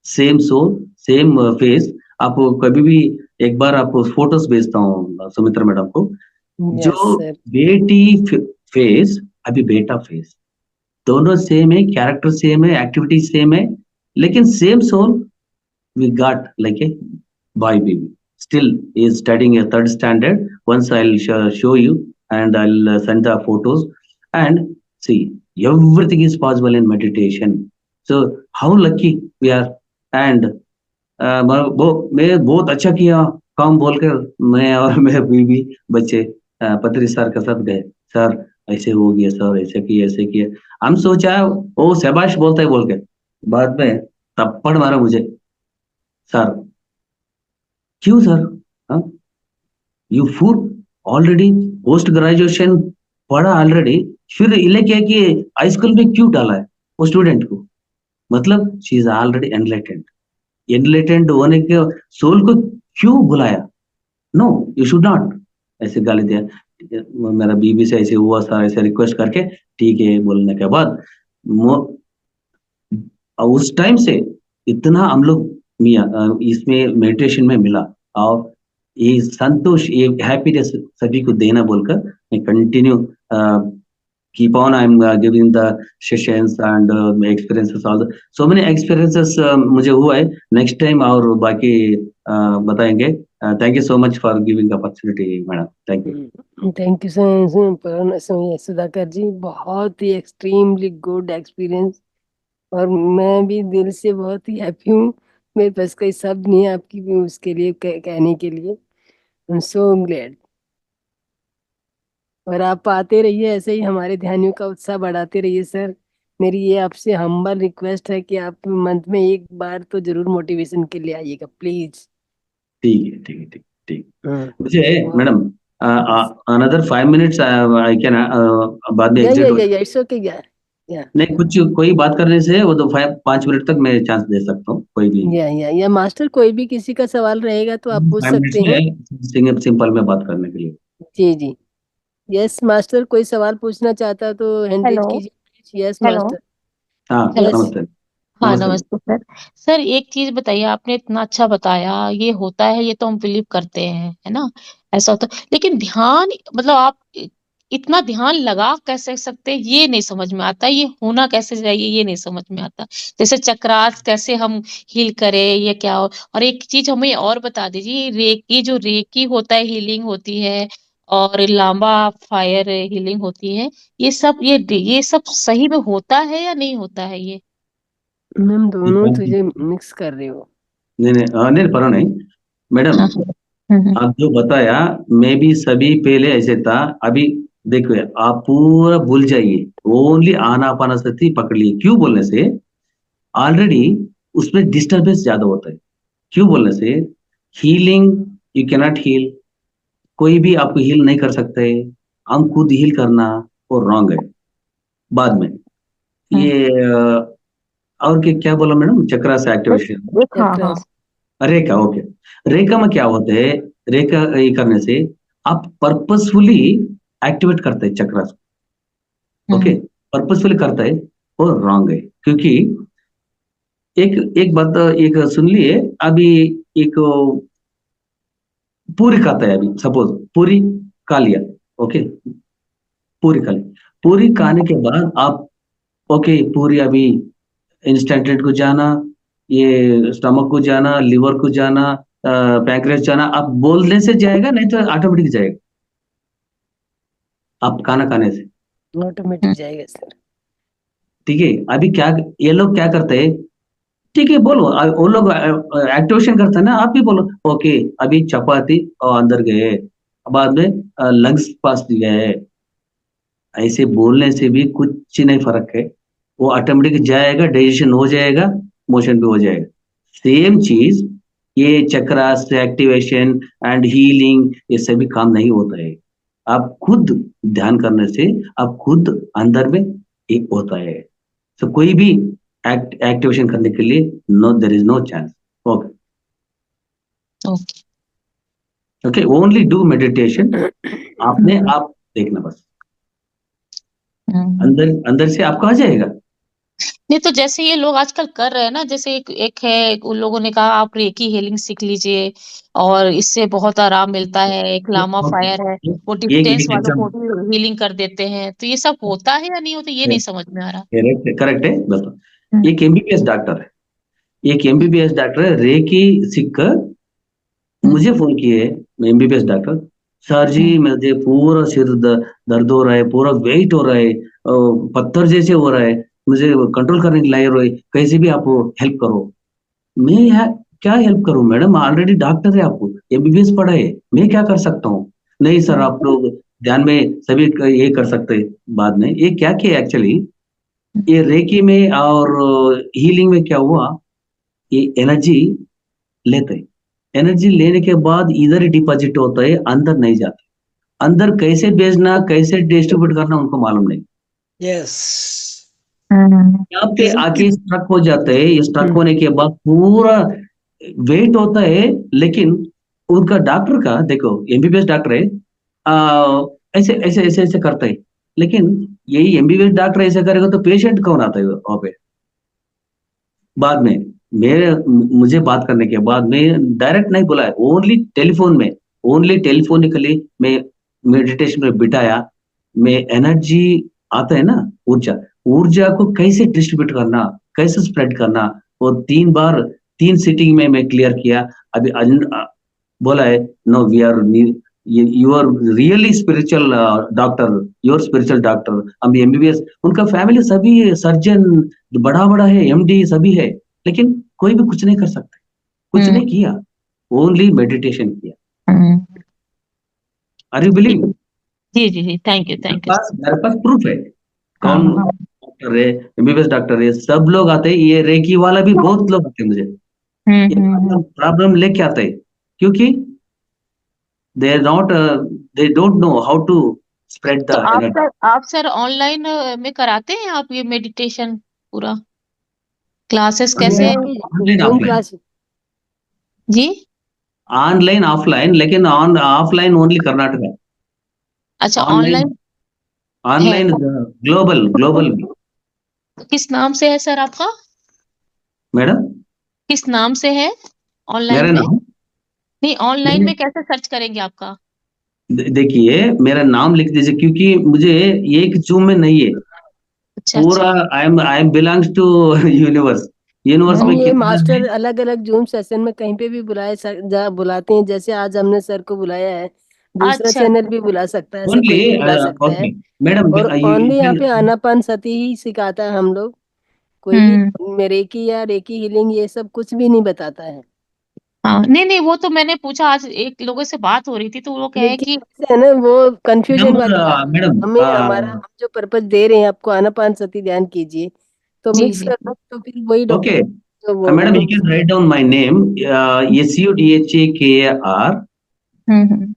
सेम सोल, सेम फेस। आपको कभी भी एक बार आपको फोटोज भेजता हूँ सुमित्रा मैडम को, यस जो सर। बेटी फेस, अभी बेटा फेस, दोनों सेम है, कैरेक्टर सेम है, एक्टिविटी सेम है, लेकिन same soul we got like a boy baby. Still, he is studying a third standard. Once I'll show you, and I'll send the photos. And see, everything is possible in meditation. So how lucky we are. And मैं बहुत अच्छा किया काम बोलकर, मैं और मेरे बीवी बच्चे पत्री सर के साथ गए। सर ऐसे हो गया, सर ऐसे किया, ऐसे किया। हम सोचा वो शाबाश बोलता है बोल के, बाद में थप्पड़ मारा मुझे, सर क्यों सर, हाँ, you food already, post graduation पढ़ा ऑलरेडी, फिर इले क्या कि हाई स्कूल में क्यों डाला है वो स्टूडेंट को, मतलब she is already enlightened, enlightened होने के सोल को क्यों बुलाया, नो यू शुड नॉट, ऐसे गाली दिया। मेरा बीबी से ऐसे हुआ सर, ऐसे रिक्वेस्ट करके ठीक है बोलने के बाद उस टाइम से इतना हम लोग इसमें मेडिटेशन में मिला, और ये संतोष, ये हैप्पीनेस सभी को देना बोलकर मैं continue keep on, I am giving the sessions and experiences, all so many experiences मुझे हुआ है। नेक्स्ट टाइम और बाकी बताएंगे। Thank you so much for giving opportunity madam, thank you. Thank you sir Sudhakar ji, बहुत ही एक्सट्रीमली गुड एक्सपीरियंस। और मैं भी दिल से बहुत ही हैप्पी हूँ। मेरे पास कोई शब्द नहीं है आपकी भी उसके लिए कहने के लिए। I am so glad. और आप आते रहिए, ऐसे ही हमारे ध्यानियों का उत्साह बढ़ाते रहिए सर। मेरी ये आपसे हम्बल रिक्वेस्ट है कि आप मंथ में एक बार तो जरूर मोटिवेशन के लिए आइएगा प्लीज। ठीक है, ठीक है, ठीक ठीक। हाँ। मुझे और madam another 5 minutes I can बाद में या एग्जिट हो। इट्स ओके या नहीं, कुछ कोई बात करने से वो तो 5 मिनट तक मैं चांस दे सकता हूँ कोई भी। या मास्टर, कोई भी किसी का सवाल रहेगा तो आप पूछ 5 मिनट्स सकते हैं। में सिंपल में बात करने के लिए। जी जी। यस मास्टर, कोई सवाल पूछना चाहता तो हैंड रेज हेलो। कीजिए। Yes hello. मास्टर। हाँ, हेलो। यस। नमस्ते। हाँ, नमस्ते। नमस्ते सर। सर एक चीज बताइए, आपने इतना अच्छा बताया, ये होता है, ये तो हम बिलीव करते हैं, है ना, ऐसा होता है, लेकिन ध्यान, मतलब आप इतना ध्यान लगा कैसे सकते हैं, ये नहीं समझ में आता, ये होना कैसे चाहिए, ये नहीं समझ में आता। जैसे चक्रास कैसे हम हील करें, ये क्या हो? और एक चीज हमें और बता दीजिए, रेकी जो रेकी होता है, हीलिंग होती है, और लांबा फायर हीलिंग होती है, ये सब सही में होता है या नहीं होता है ये? मैम दोनों तुझे मिक्स कर रहे हो। नहीं नहीं, नहीं परो नहीं मैडम। हाँ, हाँ। हुँ, आप जो बताया, मैं भी सभी पहले ऐसे था। अभी देखो, आप पूरा भूल जाइए, ओनली आनापानसति पकड़ लिए। क्यों बोलने से ऑलरेडी उसमें डिस्टरबेंस ज्यादा होता है। क्यों बोलने से हीलिंग, यू कैनॉट हील, कोई भी आपको हील नहीं कर सकते। हम खुद हील करना और रॉन्ग है। बाद में हुँ। ये और क्या बोला मैडम, चक्रा से एक्टिवेशन। एक हाँ, हाँ। चक्रास। रेखा, ओके। रेखा में क्या होते हैं, रेखा ये करने से आप पर्पसफुली एक्टिवेट करते हैं चक्रा, ओके। हुँ, पर्पसफुली करता है और रॉन्ग है। क्योंकि एक एक बात एक सुन लिए अभी। एक पूरी खाता है, अभी सपोज पूरी खा लिया, ओके। पूरी खा ली, पूरी हुँ, खाने के बाद आप, ओके, पूरी अभी इंस्टेंटेड को जाना, ये स्टमक को जाना, लिवर को जाना, पैंक्रियास जाना, आप बोलने से जाएगा, नहीं तो ऑटोमेटिक जाएगा आप खाना खाने से। ऑटोमेटिक हुँ, जाएगा सर। ठीक है। अभी क्या ये लोग क्या करते हैं, ठीक है बोलो, वो लोग एक्टिवेशन करते हैं ना, आप भी बोलो, ओके। अभी चपाती और अंदर गए, बाद में लंग्स पास गए। ऐसे बोलने से भी कुछ नहीं फर्क है। वो ऑटोमेटिक जाएगा, डाइजेशन हो जाएगा, मोशन भी हो जाएगा। सेम चीज, ये चक्रास एक्टिवेशन एंड हीलिंग, ये सभी काम नहीं होता है। आप खुद ध्यान करने से आप खुद अंदर में एक होता है। तो कोई भी एक्टिवेशन करने के लिए no, there is no chance. Okay. Okay. Okay, only do meditation. आपने आप देखना बस, हुँ। अंदर अंदर से आपको आ जाएगा। नहीं तो जैसे ये लोग आजकल कर रहे हैं ना, जैसे एक एक है, उन लोगों ने कहा आप रेकी हीलिंग सीख लीजिए और इससे बहुत आराम मिलता है, एक लामा ओके, फायर है, वो एक डिस्टेंस एक वालों को एग्जाम्पल। भी हीलिंग कर देते हैं, तो ये सब होता है या नहीं होता, ये नहीं समझ में आ रहा। करेक्ट करेक्ट है, हुँ, बताओ। एक एमबीबीएस डॉक्टर है, एक एमबीबीएस डॉक्टर है, रेकी सीख कर हुँ, मुझे फोन किए। एमबीबीएस डॉक्टर, सर जी हुँ, मुझे पूरा सिर दर्द हो रहा है, पूरा वेट हो रहा है, पत्थर जैसे हो रहा है, मुझे कंट्रोल करने के लिए रहे, कैसे भी आप हेल्प करो। मैं यहाँ क्या हेल्प करूं मैडम, ऑलरेडी डॉक्टर है, आपको एमबीबीएस पढ़ा है, मैं क्या कर सकता हूँ। नहीं सर, हुँ, आप लोग ध्यान में सभी ये कर सकते हैं। बाद में ये क्या किया एक्चुअली, हुँ, ये रेकी में और हीलिंग में क्या हुआ, ये एनर्जी लेते हैं। एनर्जी लेने के बाद इधर ही डिपॉजिट होता है, अंदर नहीं जाता। अंदर कैसे भेजना, कैसे डिस्ट्रीब्यूट करना उनको मालूम नहीं। यस। हुँ, यहाँ पे आके स्ट्रक हो जाते हैं। ये स्ट्रक होने के बाद पूरा वेट होता है। लेकिन उनका डॉक्टर का देखो, एमबीबीएस डॉक्टर है, ऐसे ऐसे ऐसे ऐसे करता है। लेकिन यही एमबीबीएस डॉक्टर ऐसे करेगा तो पेशेंट कौन आता है वहां पे। बाद में मेरे मुझे बात करने के बाद में डायरेक्ट नहीं बुलाया, ओनली टेलीफोन में, ओनली टेलीफोनिकली मैं मेडिटेशन में बिठाया। मैं एनर्जी आता है ना, ऊर्जा, ऊर्जा को कैसे डिस्ट्रीब्यूट करना, कैसे स्प्रेड करना, और 3 बार 3 सीटिंग में मैं क्लियर किया। अभी बोला है, no we are, you are really spiritual doctor, your spiritual doctor. हम एमबीबीएस, उनका फैमिली सभी सर्जन बड़ा बड़ा है, एमडी सभी है, लेकिन कोई भी कुछ नहीं कर सकता, कुछ हुँ, नहीं किया, ओनली मेडिटेशन किया। हुँ। आर यू जी, बिलीव? जी, थैंक यू। मेरे पास प्रूफ है। हाँ, कौन हाँ। डॉक्टर है, एमबीबीएस डॉक्टर है, सब लोग आते हैं। ये रेकी वाला भी बहुत लोग आते हैं मुझे, हुँ, ये हुँ, प्रॉब्लम हुँ, प्रॉब्लम लेके आते हैं। क्योंकि they don't know how to spread तो the energy. आप सर ऑनलाइन में कराते हैं आप ये मेडिटेशन पूरा क्लासेस कैसे ऑनलाइन जूम ऑफलाइन, क्लास जी ऑनलाइन ऑफलाइन, लेकिन ऑफलाइन ओनली कर्नाटका, अच्छा ऑनलाइन ऑनलाइन है ऑनलाइन ग्लोबल ग्लोबल भी। किस नाम से है सर आपका मैडम, किस नाम से है ऑनलाइन मेरा में नाम, नहीं ऑनलाइन मेरे- में कैसे सर्च करेंगे आपका देखिए मेरा नाम लिख दीजिए, क्योंकि मुझे एक जूम में नहीं है, अच्छा पूरा अच्छा I am belongs to universe, universe हम में ये कितना है। मास्टर अलग अलग जूम सेशन में कहीं पे भी बुलाते हैं, जैसे आज हमने सर को बुलाया है, दूसरा अच्छा चैनल भी बुला सकता है, ऐसे ओनली, कोई भी बुला सकता है। ओके मैडम, और यू ओनली यहाँ कैन, पे आनापानसती ही सिखाता है हम लोग, कोई भी रेकी या रेकी हीलिंग ये सब कुछ भी नहीं बताता है। हाँ नहीं नहीं वो तो मैंने पूछा आज एक लोगों से बात हो रही थी तो वो कहे लेकिन कि जैसे है ना वो कंफ्यूजन वाली बात है। मैडम, हमें हमारा हम जो पर्पज दे रहे हैं आपको आनापानसती ध्यान कीजिए, तो जी मिक्स जी कर दो तो फिर वही ओके डॉक्टर जो वो madam, you can write down my name, SUDHAKAR, hmm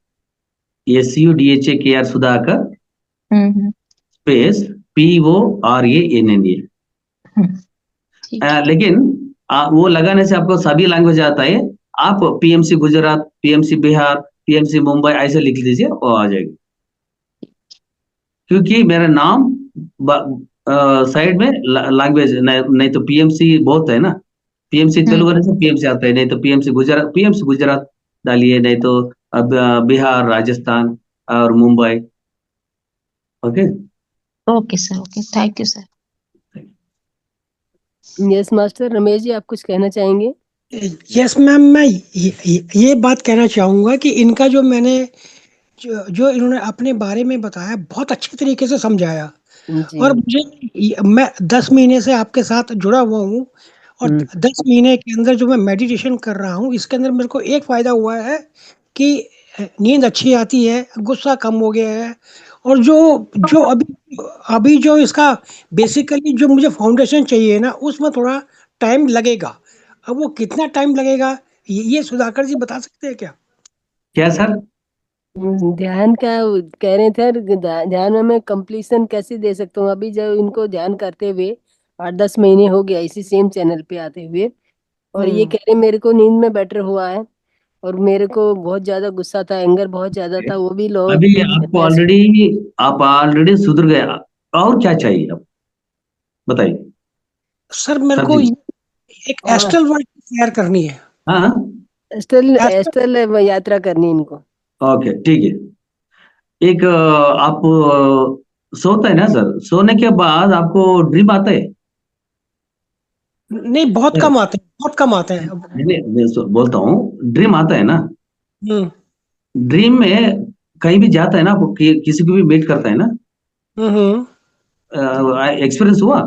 SUDHAKR Sudhakar, hmm space PORANNA। हम्म, ठीक है लेकिन वो लगाने से आपको सभी लैंग्वेज आता है। आप PMC Gujarat, PMC Bihar, PMC Mumbai ऐसे लिख लीजिए, वो आ जाएगी। क्योंकि मेरा नाम साइड में लैंग्वेज नहीं तो PMC बहुत है ना, PMC तेलुगु हम्म से PMC आता है, नहीं तो PMC गुजरात डालिए, नहीं तो अब बिहार, राजस्थान और Mumbai. Okay, okay sir okay thank you sir yes master Ramesh ji, आप कुछ कहना चाहेंगे? यस मैम, मैं ये बात कहना चाहूँगा कि इनका जो मैंने जो इन्होंने अपने बारे में बताया, बहुत अच्छे तरीके से समझाया। जी। और मैं 10 महीने से आपके साथ जुड़ा हुआ हूँ, और 10 महीने के अंदर जो मैं मेडिटेशन कर रहा हूँ, इसके अंदर मेरे को एक फायदा हुआ है कि नींद अच्छी आती है, गुस्सा कम हो गया है। और जो जो अभी अभी जो इसका बेसिकली जो मुझे फाउंडेशन चाहिए ना, उसमें थोड़ा टाइम लगेगा। अब वो कितना टाइम लगेगा, ये सुधाकर जी बता सकते हैं क्या? क्या सर? ध्यान का कह रहे थे, ध्यान में मैं कंप्लीशन कैसे दे सकता हूँ? अभी जब इनको ध्यान करते हुए 8-10 महीने हो गया इसी सेम चैनल पे आते हुए, और ये कह रहे मेरे को नींद में बेटर हुआ है, और मेरे को बहुत ज्यादा गुस्सा था, एंगर बहुत ज्यादा था, वो भी लो अभी लेस। आप ऑलरेडी सुधर गए, और क्या चाहिए आप बताइए सर मेरे सर को जी। एक एस्ट्रल वर्ल्ड शेयर करनी है। हाँ, एस्ट्रल एस्ट्रल एस्ट्रल यात्रा करनी इनको। ओके ठीक है। एक आप सोते हैं ना सर, सोने के बाद आपको ड्रीम आता है? नहीं, बहुत सर, कम आते हैं, बहुत कम आते हैं। मैं बोलता हूँ, ड्रीम आता है ना, हम्म ड्रीम में कहीं भी जाता है ना, आपको किसी को भी मीट करता है ना, हम्म एक्सपीरियंस हुआ?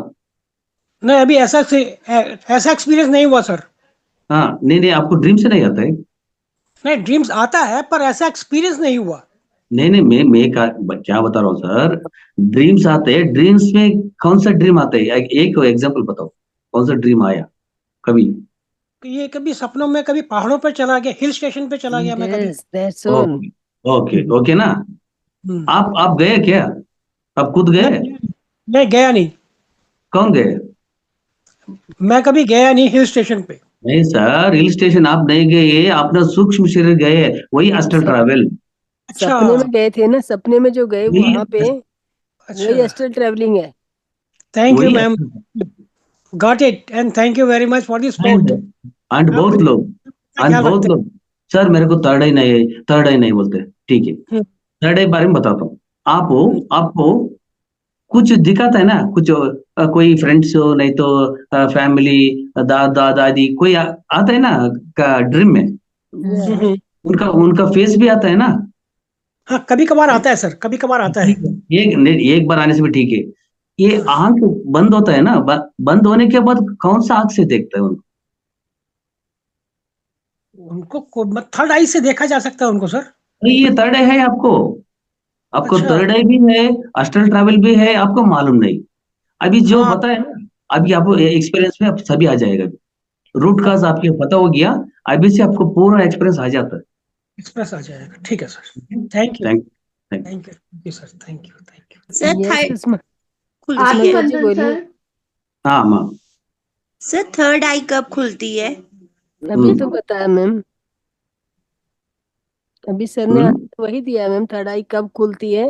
नहीं, अभी ऐसा एक्सपीरियंस नहीं हुआ सर। हाँ, नहीं नहीं, आपको ड्रीम से नहीं आता है? नहीं, ड्रीम्स आता है पर ऐसा एक्सपीरियंस नहीं हुआ। नहीं नहीं, क्या बता रहा हूँ सर, ड्रीम्स आते हैं, ड्रीम्स में कौन सा ड्रीम आता है, एक एग्जांपल बताओ, कौन सा ड्रीम आया कभी? ये कभी सपनों में कभी पहाड़ों पर चला गया, हिल स्टेशन पे चला गया मैं कभी। Yes that's all. Okay okay okay ना, हम्म आप गए क्या? आप खुद गए? नहीं, मैं गया नहीं। कौन गए? मैं कभी गया नहीं हिल स्टेशन पे। नहीं सर, हिल स्टेशन आप नहीं गए, आपने सूक्ष्म शरीर गए, वही अस्ट्रल ट्रैवल। अच्छा सपने में गए थे ना, सपने में जो गए वही वहां पे, अच्छा, वही एस्ट्रल ट्रेवलिंग है। थैंक यू वही ma'am, got it, and thank you very much for this and sport. And आप बहुत लोग, का एंड ख्याल बहुत रखते लोग, सर मेरे को थर्ड आई नहीं बोलते, ठीक है, हैं। थर्ड आई बारे में बताता हूँ। आपको हम्म, आपको कुछ दिखाता है ना, कुछ कोई फ्रेंड्स हो, नहीं तो फैमिली, दादा दादी कोई आता है ना का ड्रीम में, हम्म, Yeah. उनका उनका फेस भी आता है ना। हाँ, कभी कभार आता है सर, कभी कभार आता है। ठीक है, एक बार आने से भी ठीक है। ये हाँ, आंख बंद होता है ना, बंद होने के बाद कौन सा आंख से देखता है उनको? उनको थर्ड आई से देखा जा सकता है उनको सर। अरे ये थर्ड आई है आपको, आपको अच्छा, थर्ड आई भी है, अस्ट्रल ट्रैवल भी है, आपको मालूम नहीं। अभी जो हाँ, बताया ना, अभी आपको एक्सपीरियंस में अब सभी आ जाएगा, रूट काज आपके पता हो गया, अभी से आपको पूरा एक्सपीरियंस आ जाता है। एक्सप्रेस आ जाएगा। ठीक है sir, thank you thank thank you sir, thank you. Sir yes third Sushma खुलती सुषमा है। जी बोलिए। हाँ माँ। सर थर्ड आई कब खुलती है? अभी तो बताया मैम, अभी सर ने हम्म, वही दिया मैम, थर्ड आई कब खुलती है,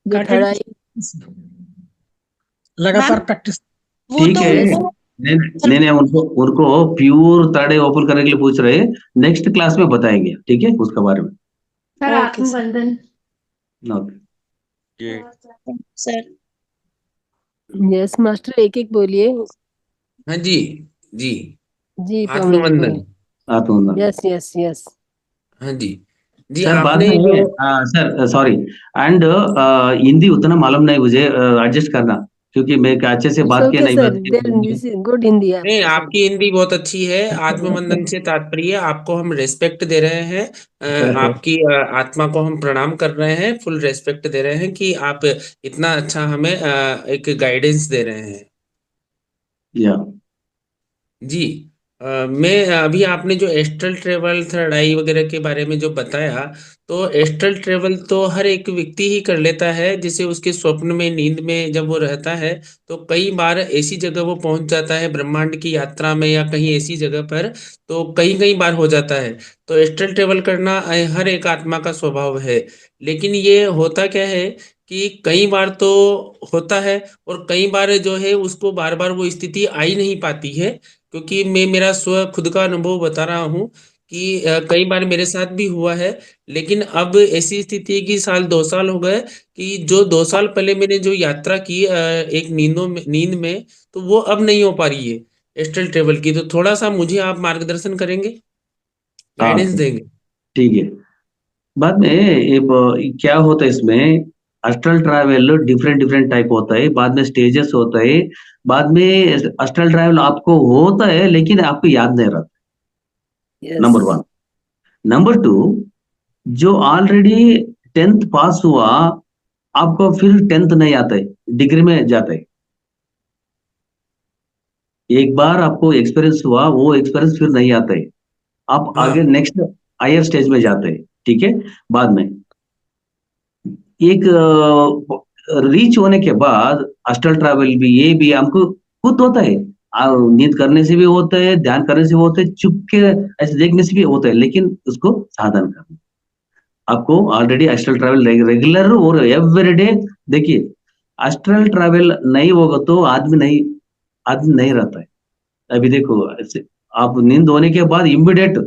जो थर्ड आई। लगातार मैम प्रैक्टिस। वो ठीक तो है। उनको नहीं नहीं, उनको उनको प्योर तड़े ओपन करने के लिए पूछ रहे हैं। नेक्स्ट क्लास में बताएंगे, ठीक है, उसके बारे में। Sir okay sir. आत्मबंधन। ओके। सर यस मास्टर, एक एक बोलिए। हाँ जी। जी। जी पवन जी आत्मबंधन। बोलिए। आत्मबंधन। Yes yes yes. हाँ जी। जी सर बाद आपने में जो सर सॉरी, एंड हिंदी उतना मालूम नहीं मुझे, एडजस्ट करना, क्योंकि मैं अच्छे से इट्स बात किया ओके नहीं सर, देन बात। दिस इज गुड हिंदी नहीं, आपका सर। आपकी हिंदी बहुत अच्छी है। आत्मबंधन से तात्पर्य आपको हम रेस्पेक्ट दे रहे हैं। आपकी आत्मा को हम प्रणाम कर रहे हैं, फुल रेस्पेक्ट दे रहे हैं कि आप इतना अच्छा हमें एक गाइडेंस दे रहे हैं। या जी। मैं अभी आपने जो एस्ट्रल ट्रेवल, थर्ड आई वगैरह के बारे में जो बताया, तो एस्ट्रल ट्रेवल तो हर एक व्यक्ति ही कर लेता है। जैसे उसके स्वप्न में, नींद में जब वो रहता है, तो कई बार ऐसी जगह वो पहुंच जाता है ब्रह्मांड की यात्रा में या कहीं ऐसी जगह पर, तो कई कई बार हो जाता है। तो एस्ट्रल ट्रेवल करना हर एक आत्मा का स्वभाव है। लेकिन ये होता क्या है कि कई बार तो होता है, और कई बार जो है उसको बार बार वो स्थिति आ ही नहीं पाती है। क्योंकि मैं मेरा खुद का अनुभव बता रहा हूँ कि कई बार मेरे साथ भी हुआ है। लेकिन अब ऐसी स्थिति है कि साल 2 साल हो गए कि जो 2 साल पहले मैंने जो यात्रा की एक नींद में, तो वो अब नहीं हो पा रही है एस्ट्रल ट्रेवल की। तो थोड़ा सा मुझे आप मार्गदर्शन करेंगे, हाँ, गाइडेंस देंगे? ठीक है। बाद में ये क्या होता है इसमें, astral travel different different type होता है, बाद में स्टेजेस होता है। बाद में अस्ट्रल ट्रैवल आपको होता है लेकिन आपको याद नहीं रहता, yes number one. Number two, जो ऑलरेडी 10th पास हुआ, आपको फिर 10th नहीं आता है, डिग्री में जाता है। एक बार आपको एक्सपीरियंस हुआ, वो एक्सपीरियंस फिर नहीं आता है, आप आगे हाँ। नेक्स्ट हायर स्टेज में जाते हैं, ठीक है। बाद में एक रीच होने के बाद अस्ट्रल ट्रैवल भी, ये भी हमको खुद होता है। नींद करने से भी होता है, ध्यान करने से भी होता है, चुप के ऐसे देखने से भी होता है, लेकिन उसको साधन करना। आपको ऑलरेडी अस्ट्रल ट्रैवल रेगुलर और एवरीडे, देखिए, अस्ट्रल ट्रैवल नहीं होगा तो आदमी नहीं रहता है। अभी देखो, आप नींद होने के बाद इमीडिएट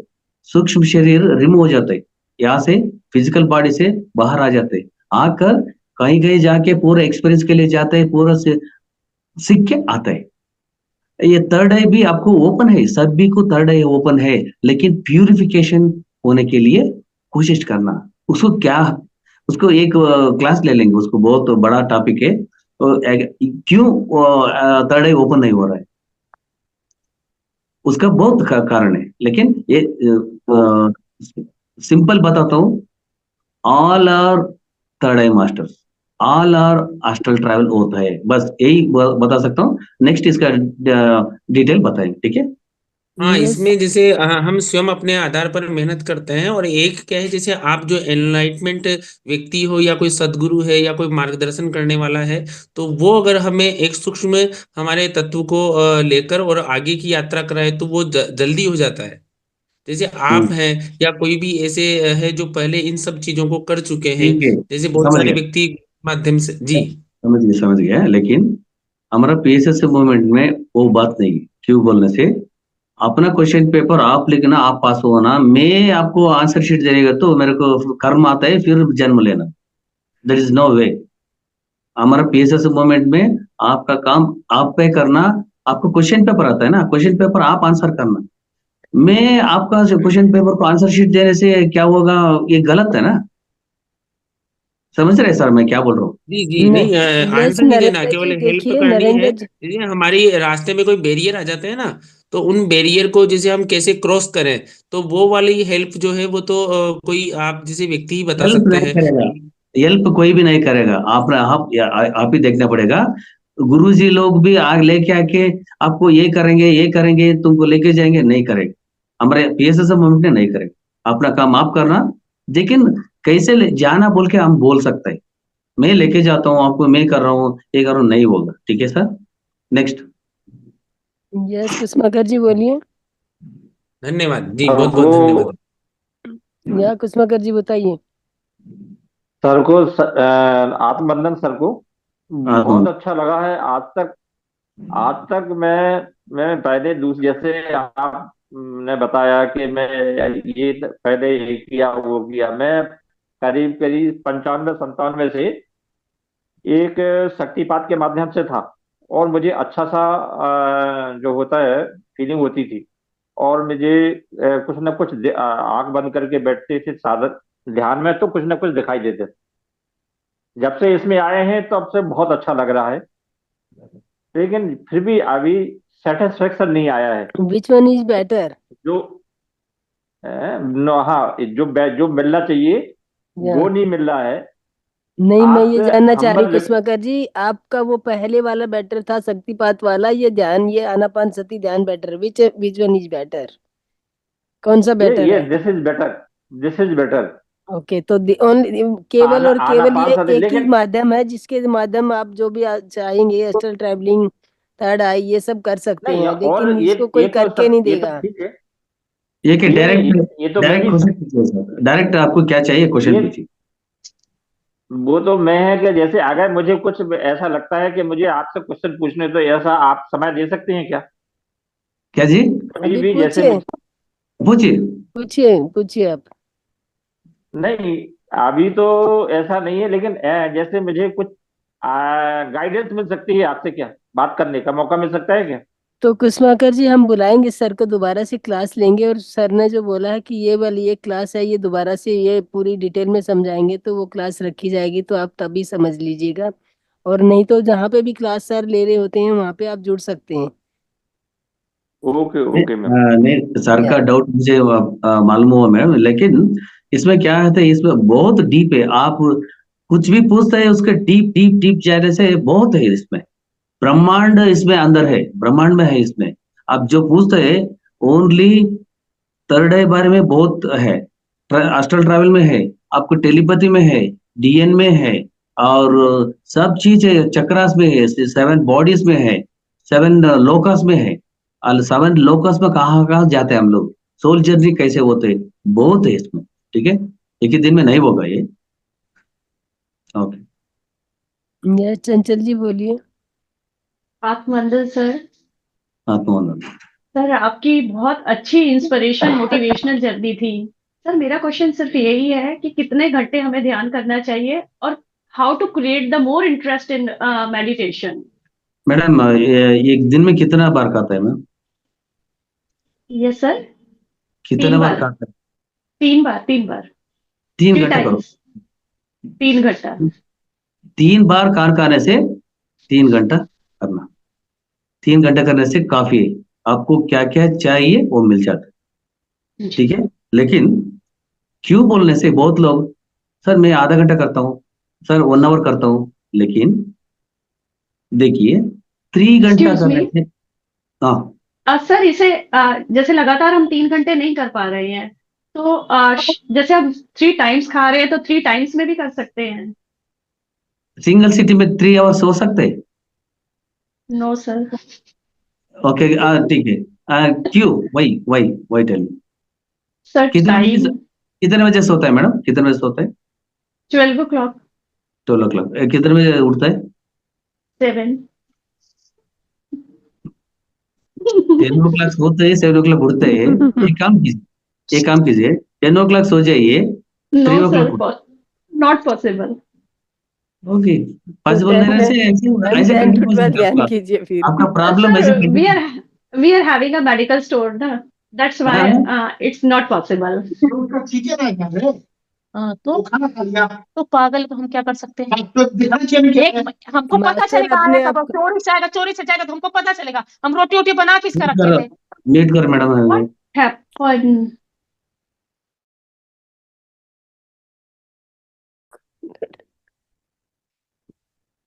सूक्ष्म शरीर रिमूव हो जाता है, यहाँ से फिजिकल बॉडी से बाहर आ जाते हैं, आकर कहीं कहीं जाके पूरा एक्सपीरियंस के लिए जाते हैं, पूरा से सीख के आता है। ये थर्ड आई भी आपको ओपन है, सभी को थर्ड आई ओपन है, लेकिन प्यूरिफिकेशन होने के लिए कोशिश करना। उसको क्या, उसको एक क्लास ले लेंगे, उसको बहुत बड़ा टॉपिक है। क्यों थर्ड आई ओपन नहीं हो रहा है, उसका बहुत कारण है। लेकिन ये सिंपल बताता हूँ, all are third eye masters, all are astral travel होता है, बस यही बता सकता हूँ। नेक्स्ट इसका डिटेल बताएंगे, ठीक है। हाँ, यस इसमें जैसे हम स्वयं अपने आधार पर मेहनत करते हैं, और एक क्या है, जैसे आप जो एनलाइटमेंट व्यक्ति हो या कोई सदगुरु है या कोई मार्गदर्शन करने वाला है, तो वो अगर हमें एक सूक्ष्म हमारे तत्व को लेकर और आगे की यात्रा कराए, तो वो जल्दी हो जाता है। जैसे आप हम्म, हैं या कोई भी ऐसे है जो पहले इन सब चीजों को कर चुके हैं, ठीक है, जैसे बहुत समझ सारे गया, व्यक्ति माध्यम से। जी। समझ गया, लेकिन हमारा पीएसएस मूवमेंट में वो बात नहीं है। क्यों बोलने से, अपना क्वेश्चन पेपर आप लिखना, आप पास होना, मैं आपको आंसर शीट देगा तो मेरे को कर्म आता है फिर जन्म लेना, देयर इज नो वे। हमारा पीएसएस मूवमेंट में आपका काम आप पे करना, आपको क्वेश्चन पेपर आता है ना, क्वेश्चन पेपर आप आंसर करना। मैं आपका क्वेश्चन पेपर को आंसर शीट देने से क्या होगा, ये गलत है ना। समझ रहे सर मैं क्या बोल रहा हूँ। जी। जी नहीं, यस आंसर नहीं देना, नरेंद्र केवल जी, हेल्प देखिए करनी है। नरेंद्र जी। जैसे हमारी रास्ते में कोई बैरियर आ जाते हैं ना, तो उन बैरियर को जैसे हम कैसे क्रॉस करें, तो वो वाली हेल्प जो है वो तो कोई आप जैसे व्यक्ति ही बता हेल्प सकते नहीं हैं। करेगा, हेल्प कोई भी नहीं करेगा, आप ही देखना पड़ेगा। गुरुजी लोग भी आग लेके आके आपको ये करेंगे तुमको लेके जाएंगे, नहीं करेंगे। हमारे पीएसएस मूवमेंट ने नहीं करेंगे। अपना काम आप करना, लेकिन कैसे जाना बोल के हम बोल सकते हैं, मैं लेके जाता हूँ आपको, मैं कर रहा हूँ, ये कर रहा हूँ, नहीं होगा। ठीक है सर, नेक्स्ट। यस कुसुमाकर जी बोलिए। धन्यवाद जी, सर बहुत को बहुत धन्यवाद। या कुसुमाकर जी बताइए। सर को आत्मबंधन सर को हाँ बहुत अच्छा लगा है आज तक। आज तक मैं पहले जैसे आपने बताया कि मैं ये पहले ये किया वो किया, मैं करीब करीब 95 97 से एक शक्तिपात के माध्यम से था, और मुझे अच्छा सा जो होता है फीलिंग होती थी, और मुझे कुछ ना कुछ आंख बंद करके बैठते थे साधक ध्यान में, तो कुछ ना कुछ दिखाई देते थे। जब से इसमें आए हैं तब से बहुत अच्छा लग रहा है, लेकिन फिर भी अभी सेटिस्फेक्शन नहीं आया है। Which one is better? जो हाँ, जो मिलना चाहिए या वो नहीं मिल रहा है। नहीं, मैं ये आपसे जानना चाह रही हूँ हम्बल कुसुमाकर जी, आपका वो पहले वाला बेटर था शक्तिपात वाला, ये ध्यान, ये आनापान सती ध्यान better, which one is better? कौन सा बेटर ये है? This is better, this is better. Okay, तो ओनली केवल आना और आना केवल पान ये सदी, एक ही लेकिन माध्यम है जिसके माध्यम आप जो भी चाहेंगे, एस्ट्रल ट्रैवलिंग, थर्ड आई, ये सब कर सकते नहीं, हैं, और लेकिन इसको कोई करके नहीं ये तो देगा। ठीक है। ये कि नहीं, डायरेक्ट ये तो मैं डायरेक्ट भी क्वेश्चन पूछिए सर, डायरेक्ट आपको क्या चाहिए क्वेश्चन ये पूछिए। वो तो मैं है कि जैसे अगर मुझे कुछ ऐसा लगता है कि मुझे आपसे क्वेश्चन पूछने, तो ऐसा आप समय दे सकते हैं क्या? क्या जी? कभी अभी भी जैसे पूछिए, पूछिए। पूछिए पूछिए आप। नहीं, अभी तो ऐसा नहीं है, लेकिन जैसे मुझे कुछ गाइडेंस मिल सकती है आपसे, क्या बात करने का मौका मिल सकता है क्या? तो कुसुमाकर जी, हम बुलाएंगे सर को, दोबारा से क्लास लेंगे, और सर ने जो बोला है कि ये वाली ये क्लास है, ये दोबारा से ये पूरी डिटेल में समझाएंगे, तो वो क्लास रखी जाएगी, तो आप तभी समझ लीजिएगा। और नहीं तो जहाँ पे भी क्लास सर ले रहे होते हैं वहाँ पे आप जुड़ सकते हैं। ओके नहीं, ओके मैम। नहीं सर का या डाउट मुझे मालूम हुआ मैडम, लेकिन इसमें क्या है, इसमें बहुत डीप है। आप कुछ भी पूछते हैं उसके डीप डीप डीप जाने से बहुत है इसमें, ब्रह्मांड इसमें अंदर है, ब्रह्मांड में है इसमें। आप जो पूछते हैं ओनली थर्ड आई बारे में बहुत है, एस्ट्रल ट्रैवल में है, आपको टेलीपैथी में है, डीएन में है, और सब चीज है, चक्रास में है, 7 बॉडीज में है, 7 लोकस में है। और 7 लोकस में कहाँ कहाँ जाते हैं हम लोग, सोल जर्नी कैसे होते हैं, बहुत है इसमें। ठीक है, एक ही दिन में नहीं होगा ये। ओके। या चंचल जी बोलिए। आत्मंदन सर। हाँ तो सर आपकी बहुत अच्छी इंस्पिरेशन मोटिवेशनल जर्नी थी। सर मेरा क्वेश्चन सिर्फ यही है कि कितने घंटे हमें ध्यान करना चाहिए, और how to create the more interest in meditation. Madam, एक दिन में कितना बार खाता है मैम? Yes sir. कितना तीन बार बार। खाता है? 3 बार 3 बार। 3 थ्री घंटा करो। टाइम्स 3 घंटा। 3 बार कार खाने से 3 घंटा करना, 3 घंटे करने से काफी है। आपको क्या क्या चाहिए वो मिल जाता है। जी। ठीक है, लेकिन क्यों बोलने से बहुत लोग, सर मैं आधा घंटा करता हूँ, सर 1 आवर करता हूँ, लेकिन देखिए 3 घंटा एक्सक्यूज मी। करने से, हाँ सर इसे जैसे लगातार हम 3 घंटे नहीं कर पा रहे हैं, तो जैसे हम 3 टाइम्स खा रहे हैं तो 3 टाइम्स में भी कर सकते हैं? सिंगल सिटी में 3 आवर सो सकते हैं। No sir. ओके, ठीक है। क्यों, वही वही वही टेल मी। सर कितने बजे, टाइम कितने बजे सोता है मैडम, कितने बजे सोता है? 12 o'clock। 12 o'clock। कितने बजे उठता है? 7। 10 o'clock सोते हैं, 7 o'clock उठते हैं। एक काम कीजिए, एक काम कीजिए, 10 o'clock सो जाइए, नो 3 o'clock सर, उठ। Not possible. ओके, तो पॉसिबल नहीं रहने से ऐसे ऐसे 10 to कंटिन्यू 12 है ध्यान आपका, कीजिए फिर। आपका प्रॉब्लम ऐसे sir continue. We are having a medical store ना, दैट्स हाँ व्हाई इट्स नॉट पॉसिबल। ठीक है ना यार, तो वो खाना खा लिया, तो पागल तो हम क्या कर सकते हैं? तो दिखाना चाहिए क्या है? हमको पता मास्टर चलेगा, अपने आया आप कब चोरी से जाएगा तो हमको पता चलेगा। हम रोटी वोटी बना के इसका मीट रखे कर, थे। मीट कर madam. What happened?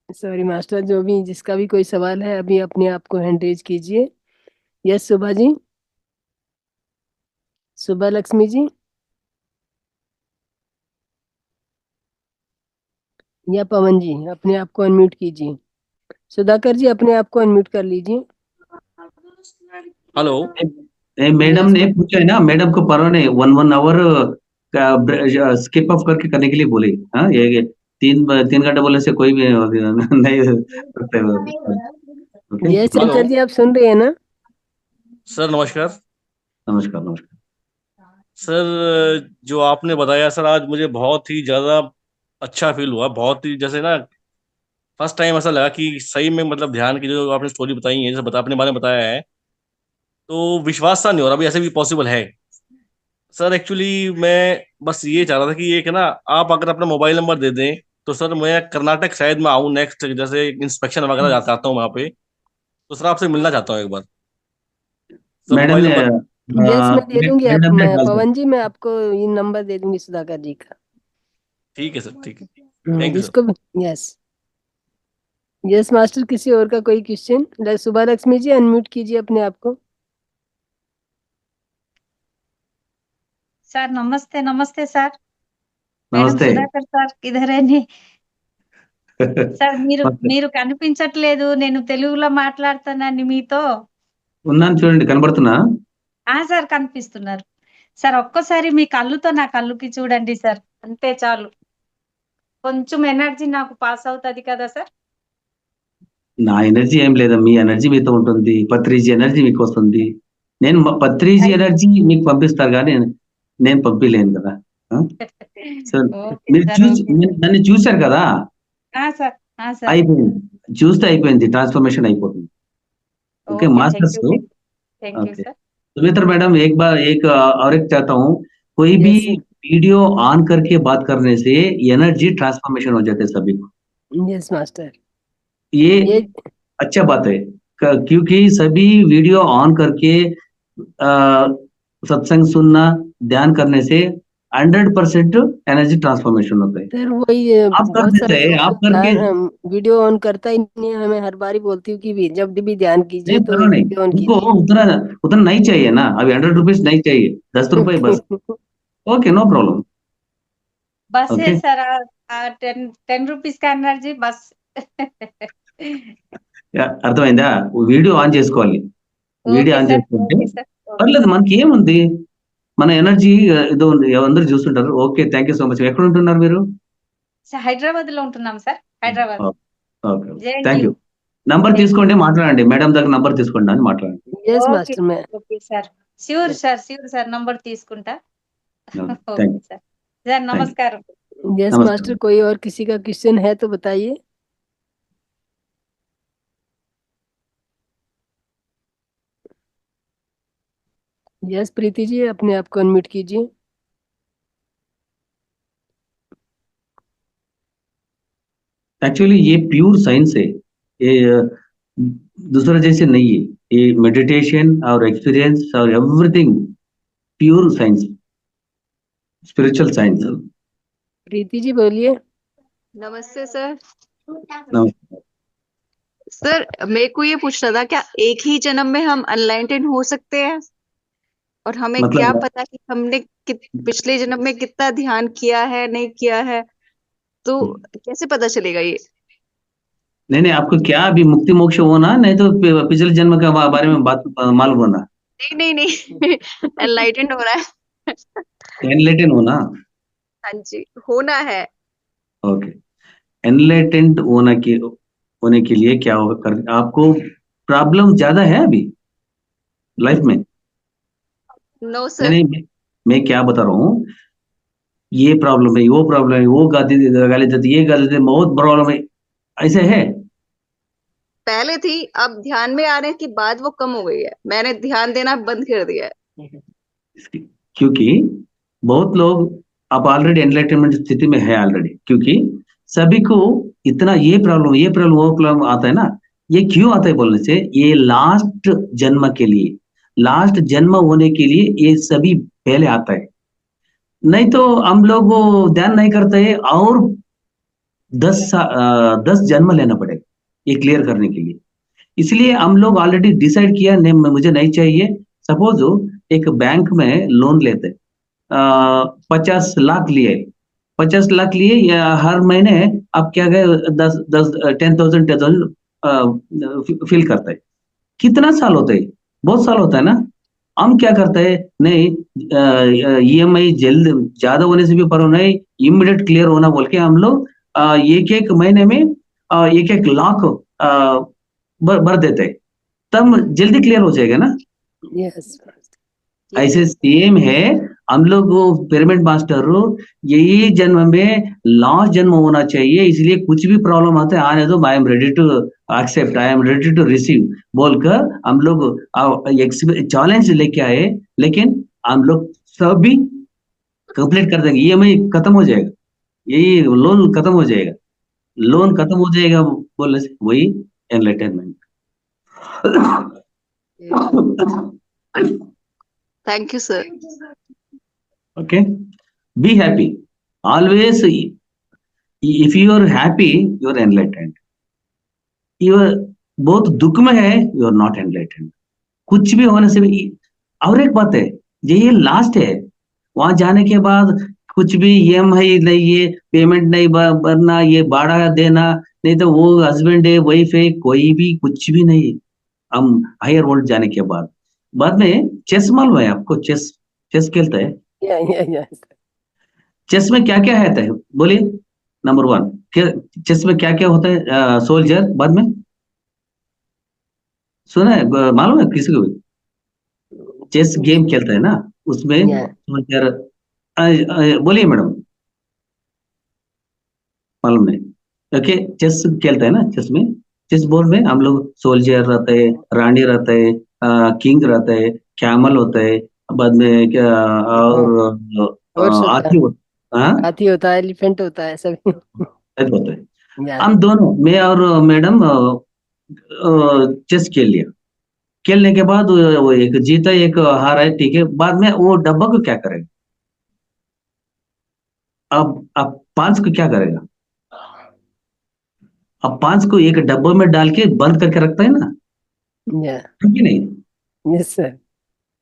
Sorry master, जो भी जिसका भी कोई सवाल है अभी अपने आप को हैंड रेज कीजिए। यस सुभा जी, सुभा लक्ष्मी जी। या पवन जी अपने आप को अनम्यूट कीजिए। सुधाकर जी अपने आप को अनम्यूट कर लीजिए। हेलो। मैडम ने पूछा है ना, मैडम को परवा ने 1 आवर का स्किप ऑफ करके करने के लिए बोले। हाँ, ये 3 घंटे बोलने से कोई भी नहीं करते। ओके, जय शंकर जी आप सुन रहे हैं ना? सर नमस्कार। नमस्कार नमस्कार। सर जो आपने बताया सर, आज मुझे बहुत ही ज्यादा अच्छा फील हुआ। बहुत ही जैसे ना फर्स्ट टाइम ऐसा लगा कि सही में मतलब ध्यान की जो आपने स्टोरी बताई है, जैसे अपने बारे में बताया है, तो विश्वास सा नहीं हो रहा अभी ऐसे भी पॉसिबल है। सर एक्चुअली मैं बस ये चाह रहा था कि एक है ना, आप अगर अपना मोबाइल नंबर दे दें तो सर मैं कर्नाटक शायद में आऊँ नेक्स्ट, जैसे इंस्पेक्शन वगैरह जाता हूँ वहाँ पे, तो सर आपसे मिलना चाहता हूँ एक बार। सर मैडम मोबाइल ने नंबर। यस मैं दे दूंगी आप, मैडम ने मैं कॉल पवन जी मैं आपको ये नंबर दे दूंगी सुधाकर जी का। ठीक है सर, ठीक है, थैंक यू सर। इसको यस यस मास्टर, किसी और का कोई क्वेश्चन? सुबह लक्ष्मी जी अनम्यूट कीजिए अपने आप को। సార్ నమస్తే నమస్తే సార్ మేడం నమస్తే సుధాకర్ సార్ ఇదరేని సార్ మీరు మీరు కనిపించట్లేదు నేను తెలుగులో మాట్లాడుతానని మీతో ఉన్నాను చూడండి, కనబడుతున్నా? సార్ కనిపిస్తున్నారు సార్ ఒక్కసారి మీ కళ్ళుతో నా కళ్ళుకి చూడండి సార్ అంతే చాలు కొంచెం ఎనర్జీ నాకు పాస్ అవుతది కదా సార్ నా ఎనర్జీ ఏం లేదా, మీ ఎనర్జీ మీతో ఉంటుంది. పత్రిజీ ఎనర్జీ మీకు వస్తుంది. నేను పత్రిజీ ఎనర్జీ మీకు పంపిస్తారు కానీ నేను పంపిలేను కదా. సార్ మీరు నన్ను చూశారు కదా, సార్ సార్ అయిపోయింది. చూస్తే అయిపోయింది, ట్రాన్స్ఫర్మేషన్ అయిపోతుంది. ओके मास्टर्स को। Thank you sir. Sumitra madam एक बार और एक चाहता हूँ, कोई भी वीडियो ऑन करके बात करने से एनर्जी ट्रांसफॉर्मेशन हो जाते हैं सभी को। यस मास्टर, ये अच्छा बात है क्योंकि सभी वीडियो ऑन करके सत्संग सुनना, ध्यान करने से 100% एनर्जी ट्रांसफॉर्मेशन होता है। सर वही आप कर देते हैं, आप करके वीडियो ऑन करता ही नहीं है, हमें हर बार ही बोलती हूँ कि जब भी ध्यान कीजिए तो वीडियो ऑन उनको कीजिए। उतना नहीं चाहिए ना, अभी 100 रुपीज नहीं चाहिए, 10 रुपए बस। ओके नो प्रॉब्लम, बस है सर 10 रुपीस का एनर्जी बस। అర్థమైందా? వీడియో ఆన్ చేసుకోవాలి, వీడియో ఆన్ చేసుకుంటే పర్లేదు, మనకి ఏముంది, మన ఎనర్జీ ఏదో అందరూ చూస్తుంటారు. Okay thank you so much. ఎక్కడ ఉంటున్నారు మీరు? హైదరాబాద్ లో ఉంటున్నాం sir, Hyderabad. Okay thank you. Number తీసుకోండి, మాట్లాడండి, మేడం దగ్గర నంబర్ తీసుకోండి అని మాట్లాడండి. Okay sir, sure sir number తీసుకుంటా. ఓకే సార్, సార్ నమస్కారం. यस मास्टर, कोई और किसी का क्वेश्चन है तो बताइए। यस प्रीति जी अपने आप को अनम्यूट कीजिए। एक्चुअली ये प्योर साइंस है, ये दूसरा जैसे नहीं है, ये मेडिटेशन और एक्सपीरियंस और everything pure science, spiritual science. Preeti ji बोलिए। नमस्ते सर। नमस्कार सर मेरे को ये पूछना था, क्या एक ही जन्म में हम अनलाइटेंड हो सकते हैं? और हमें मतलब क्या पता कि हमने पिछले जन्म में कितना ध्यान किया है नहीं किया है, तो कैसे पता चलेगा ये? नहीं, आपको क्या अभी मुक्ति मोक्ष होना, नहीं तो पिछले जन्म के बारे में बात मालूम होना? नहीं एनलाइटेंड होना है। एनलाइटेंड होना? हाँ जी होना है। ओके, एनलाइटेंड होने के लिए क्या आपको प्रॉब्लम ज्यादा है अभी लाइफ में? No sir. नहीं, मैं क्या बता रहा हूँ, ये प्रॉब्लम है, वो प्रॉब्लम है, वो गाली देती, ये गाली देती, बहुत प्रॉब्लम है, ऐसे है? पहले थी, अब ध्यान में आने के बाद वो कम हो गई है, मैंने ध्यान देना बंद कर दिया है। क्योंकि बहुत लोग अब ऑलरेडी एनलाइटनमेंट स्थिति में है ऑलरेडी, क्योंकि सभी को इतना ये प्रॉब्लम वो प्रॉब्लम आता है ना। ये क्यों आता है बोलने से, ये लास्ट जन्म के लिए, लास्ट जन्म होने के लिए ये सभी पहले आता है। नहीं तो हम लोग ध्यान नहीं करते है और 10 जन्म लेना पड़ेगा ये क्लियर करने के लिए। इसलिए हम लोग ऑलरेडी डिसाइड किया नहीं, मुझे नहीं चाहिए। सपोज एक बैंक में लोन लेते 50 लाख लिए, 50 लाख लिए या हर महीने आप क्या गए 10,000 फिल करता है। कितना साल होता है? बहुत साल होता है ना। हम क्या करते हैं, नहीं ईएमआई जल्द ज्यादा होने से भी पर नहीं, इमीडिएट क्लियर होना बोल के हम लोग एक एक महीने में एक एक लाख भर देते हैं, तब जल्दी क्लियर हो जाएगा ना। यस ऐसे सेम है हम लोग पिरामिड मास्टर, यही जन्म में लास्ट जन्म होना चाहिए, इसलिए कुछ भी प्रॉब्लम आता है आने दो, I am ready to accept, I am ready to receive बोलकर हम लोग चैलेंज लेके आए, लेकिन हम लोग सब भी कंप्लीट कर देंगे। ईएमआई खत्म हो जाएगा, यही लोन खत्म हो जाएगा, लोन खत्म हो जाएगा बोलने से वही enlightenment. Thank you, sir. Okay, be happy always. If you are happy, you are enlightened. You are बहुत दुख में है, you are not enlightened. कुछ भी होने से भी। और एक बात है, ये लास्ट है, वहां जाने के बाद कुछ भी ईएमआई नहीं है, पेमेंट नहीं भरना, ये भाड़ा देना नहीं, तो वो हस्बैंड है वाइफ है, कोई भी कुछ भी नहीं। हम हायर वर्ल्ड जाने के बाद में चेस मालूम है आपको? चेस खेलता है? या चेस में क्या क्या है बोलिए। नंबर 1, चेस में क्या क्या होता है? सोल्जर, बाद में सुना है, मालूम है किसी को भी? चेस गेम खेलता है ना, उसमें सोल्जर, बोलिए मैडम, मालूम नहीं? ओके, चेस खेलता है ना, चेस बोर्ड में हम लोग सोल्जर रहता है, रानी रहता है, किंग रहता है, कैमल होता है, बाद में क्या और हाथी होता है, एलिफेंट होता है, सब होता है। हम दोनों, मैं और मैडम चेस खेल लिया। खेलने के बाद वो एक जीता एक हारा है, ठीक है। बाद में वो डब्बा को क्या करेगा? अब 5 को क्या करेगा? अब 5 को एक डब्बे में डाल के बंद करके रखता है ना, ठीक है नहीं? Yes sir.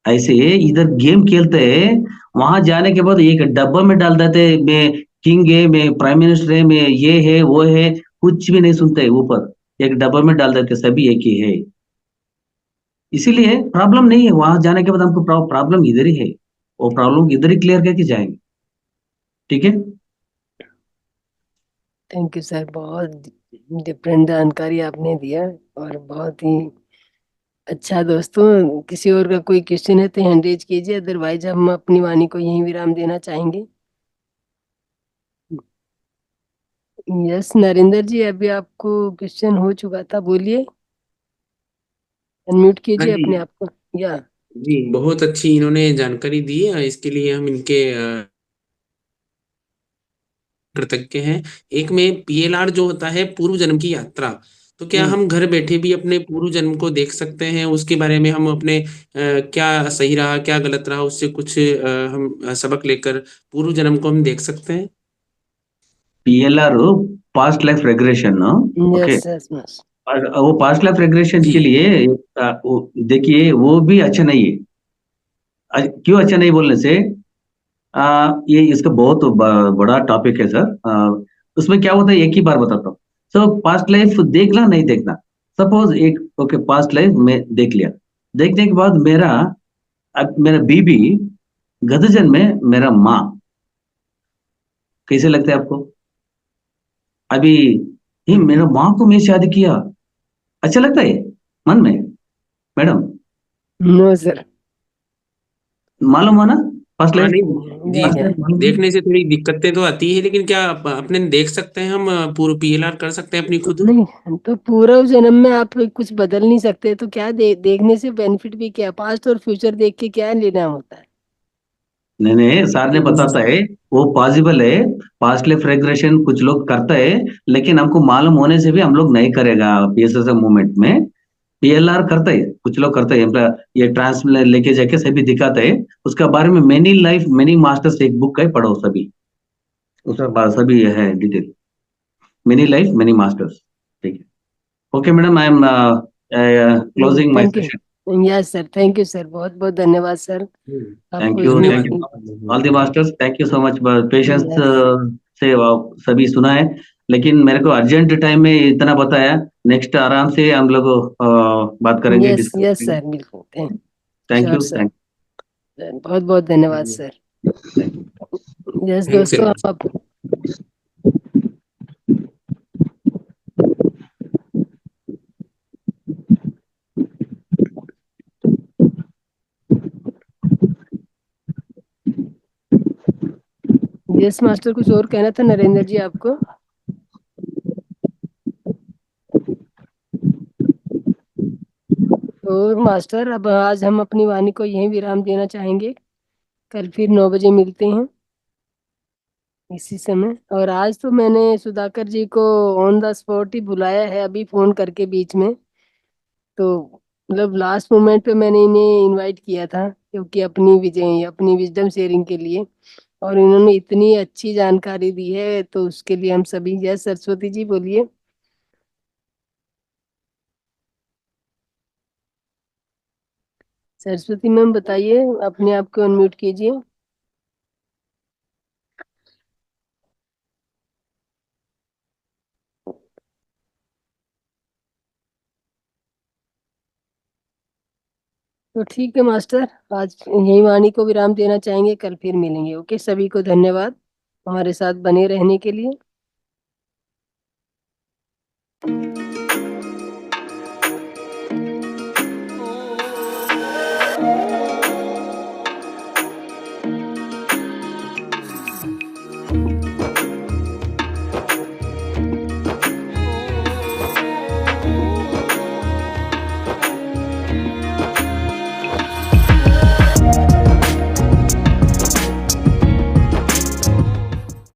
ऐसे इधर गेम खेलते हैं, वहां जाने के बाद एक डब्बा में डाल देते, मैं किंग है, मैं प्राइम मिनिस्टर है, मैं ये है वो है, कुछ भी नहीं सुनते, ऊपर एक डब्बा में डाल देते, सभी एक ही है। इसीलिए प्रॉब्लम नहीं है, वहां जाने के बाद हमको प्रॉब्लम इधर ही है, वो प्रॉब्लम इधर ही क्लियर करके जाएंगे, ठीक है। थैंक यू सर, बहुत डिफरेंट जानकारी आपने दिया और बहुत ही अच्छा। दोस्तों, किसी और का कोई क्वेश्चन है तो हैंड रेज कीजिए, अदरवाइज हम अपनी वाणी को यहीं विराम देना चाहेंगे। यस नरेंद्र जी, अभी आपको क्वेश्चन हो चुका था, बोलिए, अनम्यूट कीजिए अपने आप को। या जी, बहुत अच्छी इन्होंने जानकारी दी है, इसके लिए हम इनके कृतज्ञ हैं। एक में पीएलआर जो होता है पूर्व जन्म की यात्रा, तो क्या हम घर बैठे भी अपने पूर्व जन्म को देख सकते हैं? उसके बारे में हम अपने क्या सही रहा क्या गलत रहा, उससे कुछ हम सबक लेकर पूर्व जन्म को हम देख सकते हैं। PLR past life regression, okay. वो पास्ट लाइफ रेग्रेशन के लिए देखिए, वो भी अच्छा नहीं है। क्यों अच्छा नहीं बोलने से, ये इसका बहुत बड़ा टॉपिक है सर। उसमें क्या होता है, एक ही बार बताता हूँ। सो पास्ट लाइफ देखना नहीं देखना, सपोज एक ओके पास्ट लाइफ में देख लिया, देखने के बाद मेरा बीबी गत जन्म में मेरा माँ, कैसे लगता है आपको? अभी ये मेरा माँ को मैं शादी किया, अच्छा लगता है मन में मैडम? No sir. मालूम हो ना पास्ट लाइफ? जी, देखने से थोड़ी दिक्कतें तो आती है, लेकिन क्या अपने देख सकते हैं हम, पूर्व पीएलआर कर सकते हैं अपनी खुद? नहीं, तो पूर्व जन्म में आप कुछ बदल नहीं सकते, तो क्या देखने से बेनिफिट भी क्या? पास्ट और फ्यूचर देख के क्या लेना होता है? नहीं, सर ने बताता है वो पॉसिबल है, पास्ट लाइफ रेग्रेशन कुछ लोग करता है, लेकिन हमको मालूम होने से भी हम लोग नहीं करेगा। पीएसएस मूवमेंट में पीएलआर करता है, कुछ लोग करते हैं, ये ट्रांस लेके जाके सभी दिखाते हैं। उसका बारे में मेनी लाइफ मेनी मास्टर्स एक बुक का पढ़ो, सभी उसका सभी है detail, many life many masters, ठीक है। Okay madam, I am closing my session. Yes sir, thank you sir, बहुत बहुत धन्यवाद sir. Thank you all the masters, thank you so much patience से सभी सुना है, लेकिन मेरे को अर्जेंट टाइम में इतना बताया। नेक्स्ट आराम से हम लोग बात करेंगे, यस डिस्कस यस करेंगे। सर, बिल्कुल। Thank sure you, sir, thank बहुत बहुत धन्यवाद सर। यस दोस्तों, आप यस मास्टर, कुछ और कहना था नरेंद्र जी आपको? और मास्टर, अब आज हम अपनी वाणी को यहीं विराम देना चाहेंगे। कल फिर 9 बजे मिलते हैं इसी समय। और आज तो मैंने सुधाकर जी को ऑन द स्पॉट ही बुलाया है, अभी फोन करके बीच में। तो मतलब लास्ट मोमेंट पे मैंने इन्हें इनवाइट किया था, क्योंकि अपनी विजडम शेयरिंग के लिए। और इन्होंने इतनी अच्छी जानकारी दी है, तो उसके लिए हम सभी। यस सरस्वती जी, बोलिए। सरस्वती मैम बताइए, अपने आप को अनम्यूट कीजिए। तो ठीक है मास्टर, आज यही वाणी को विराम देना चाहेंगे, कल फिर मिलेंगे। ओके, सभी को धन्यवाद हमारे साथ बने रहने के लिए।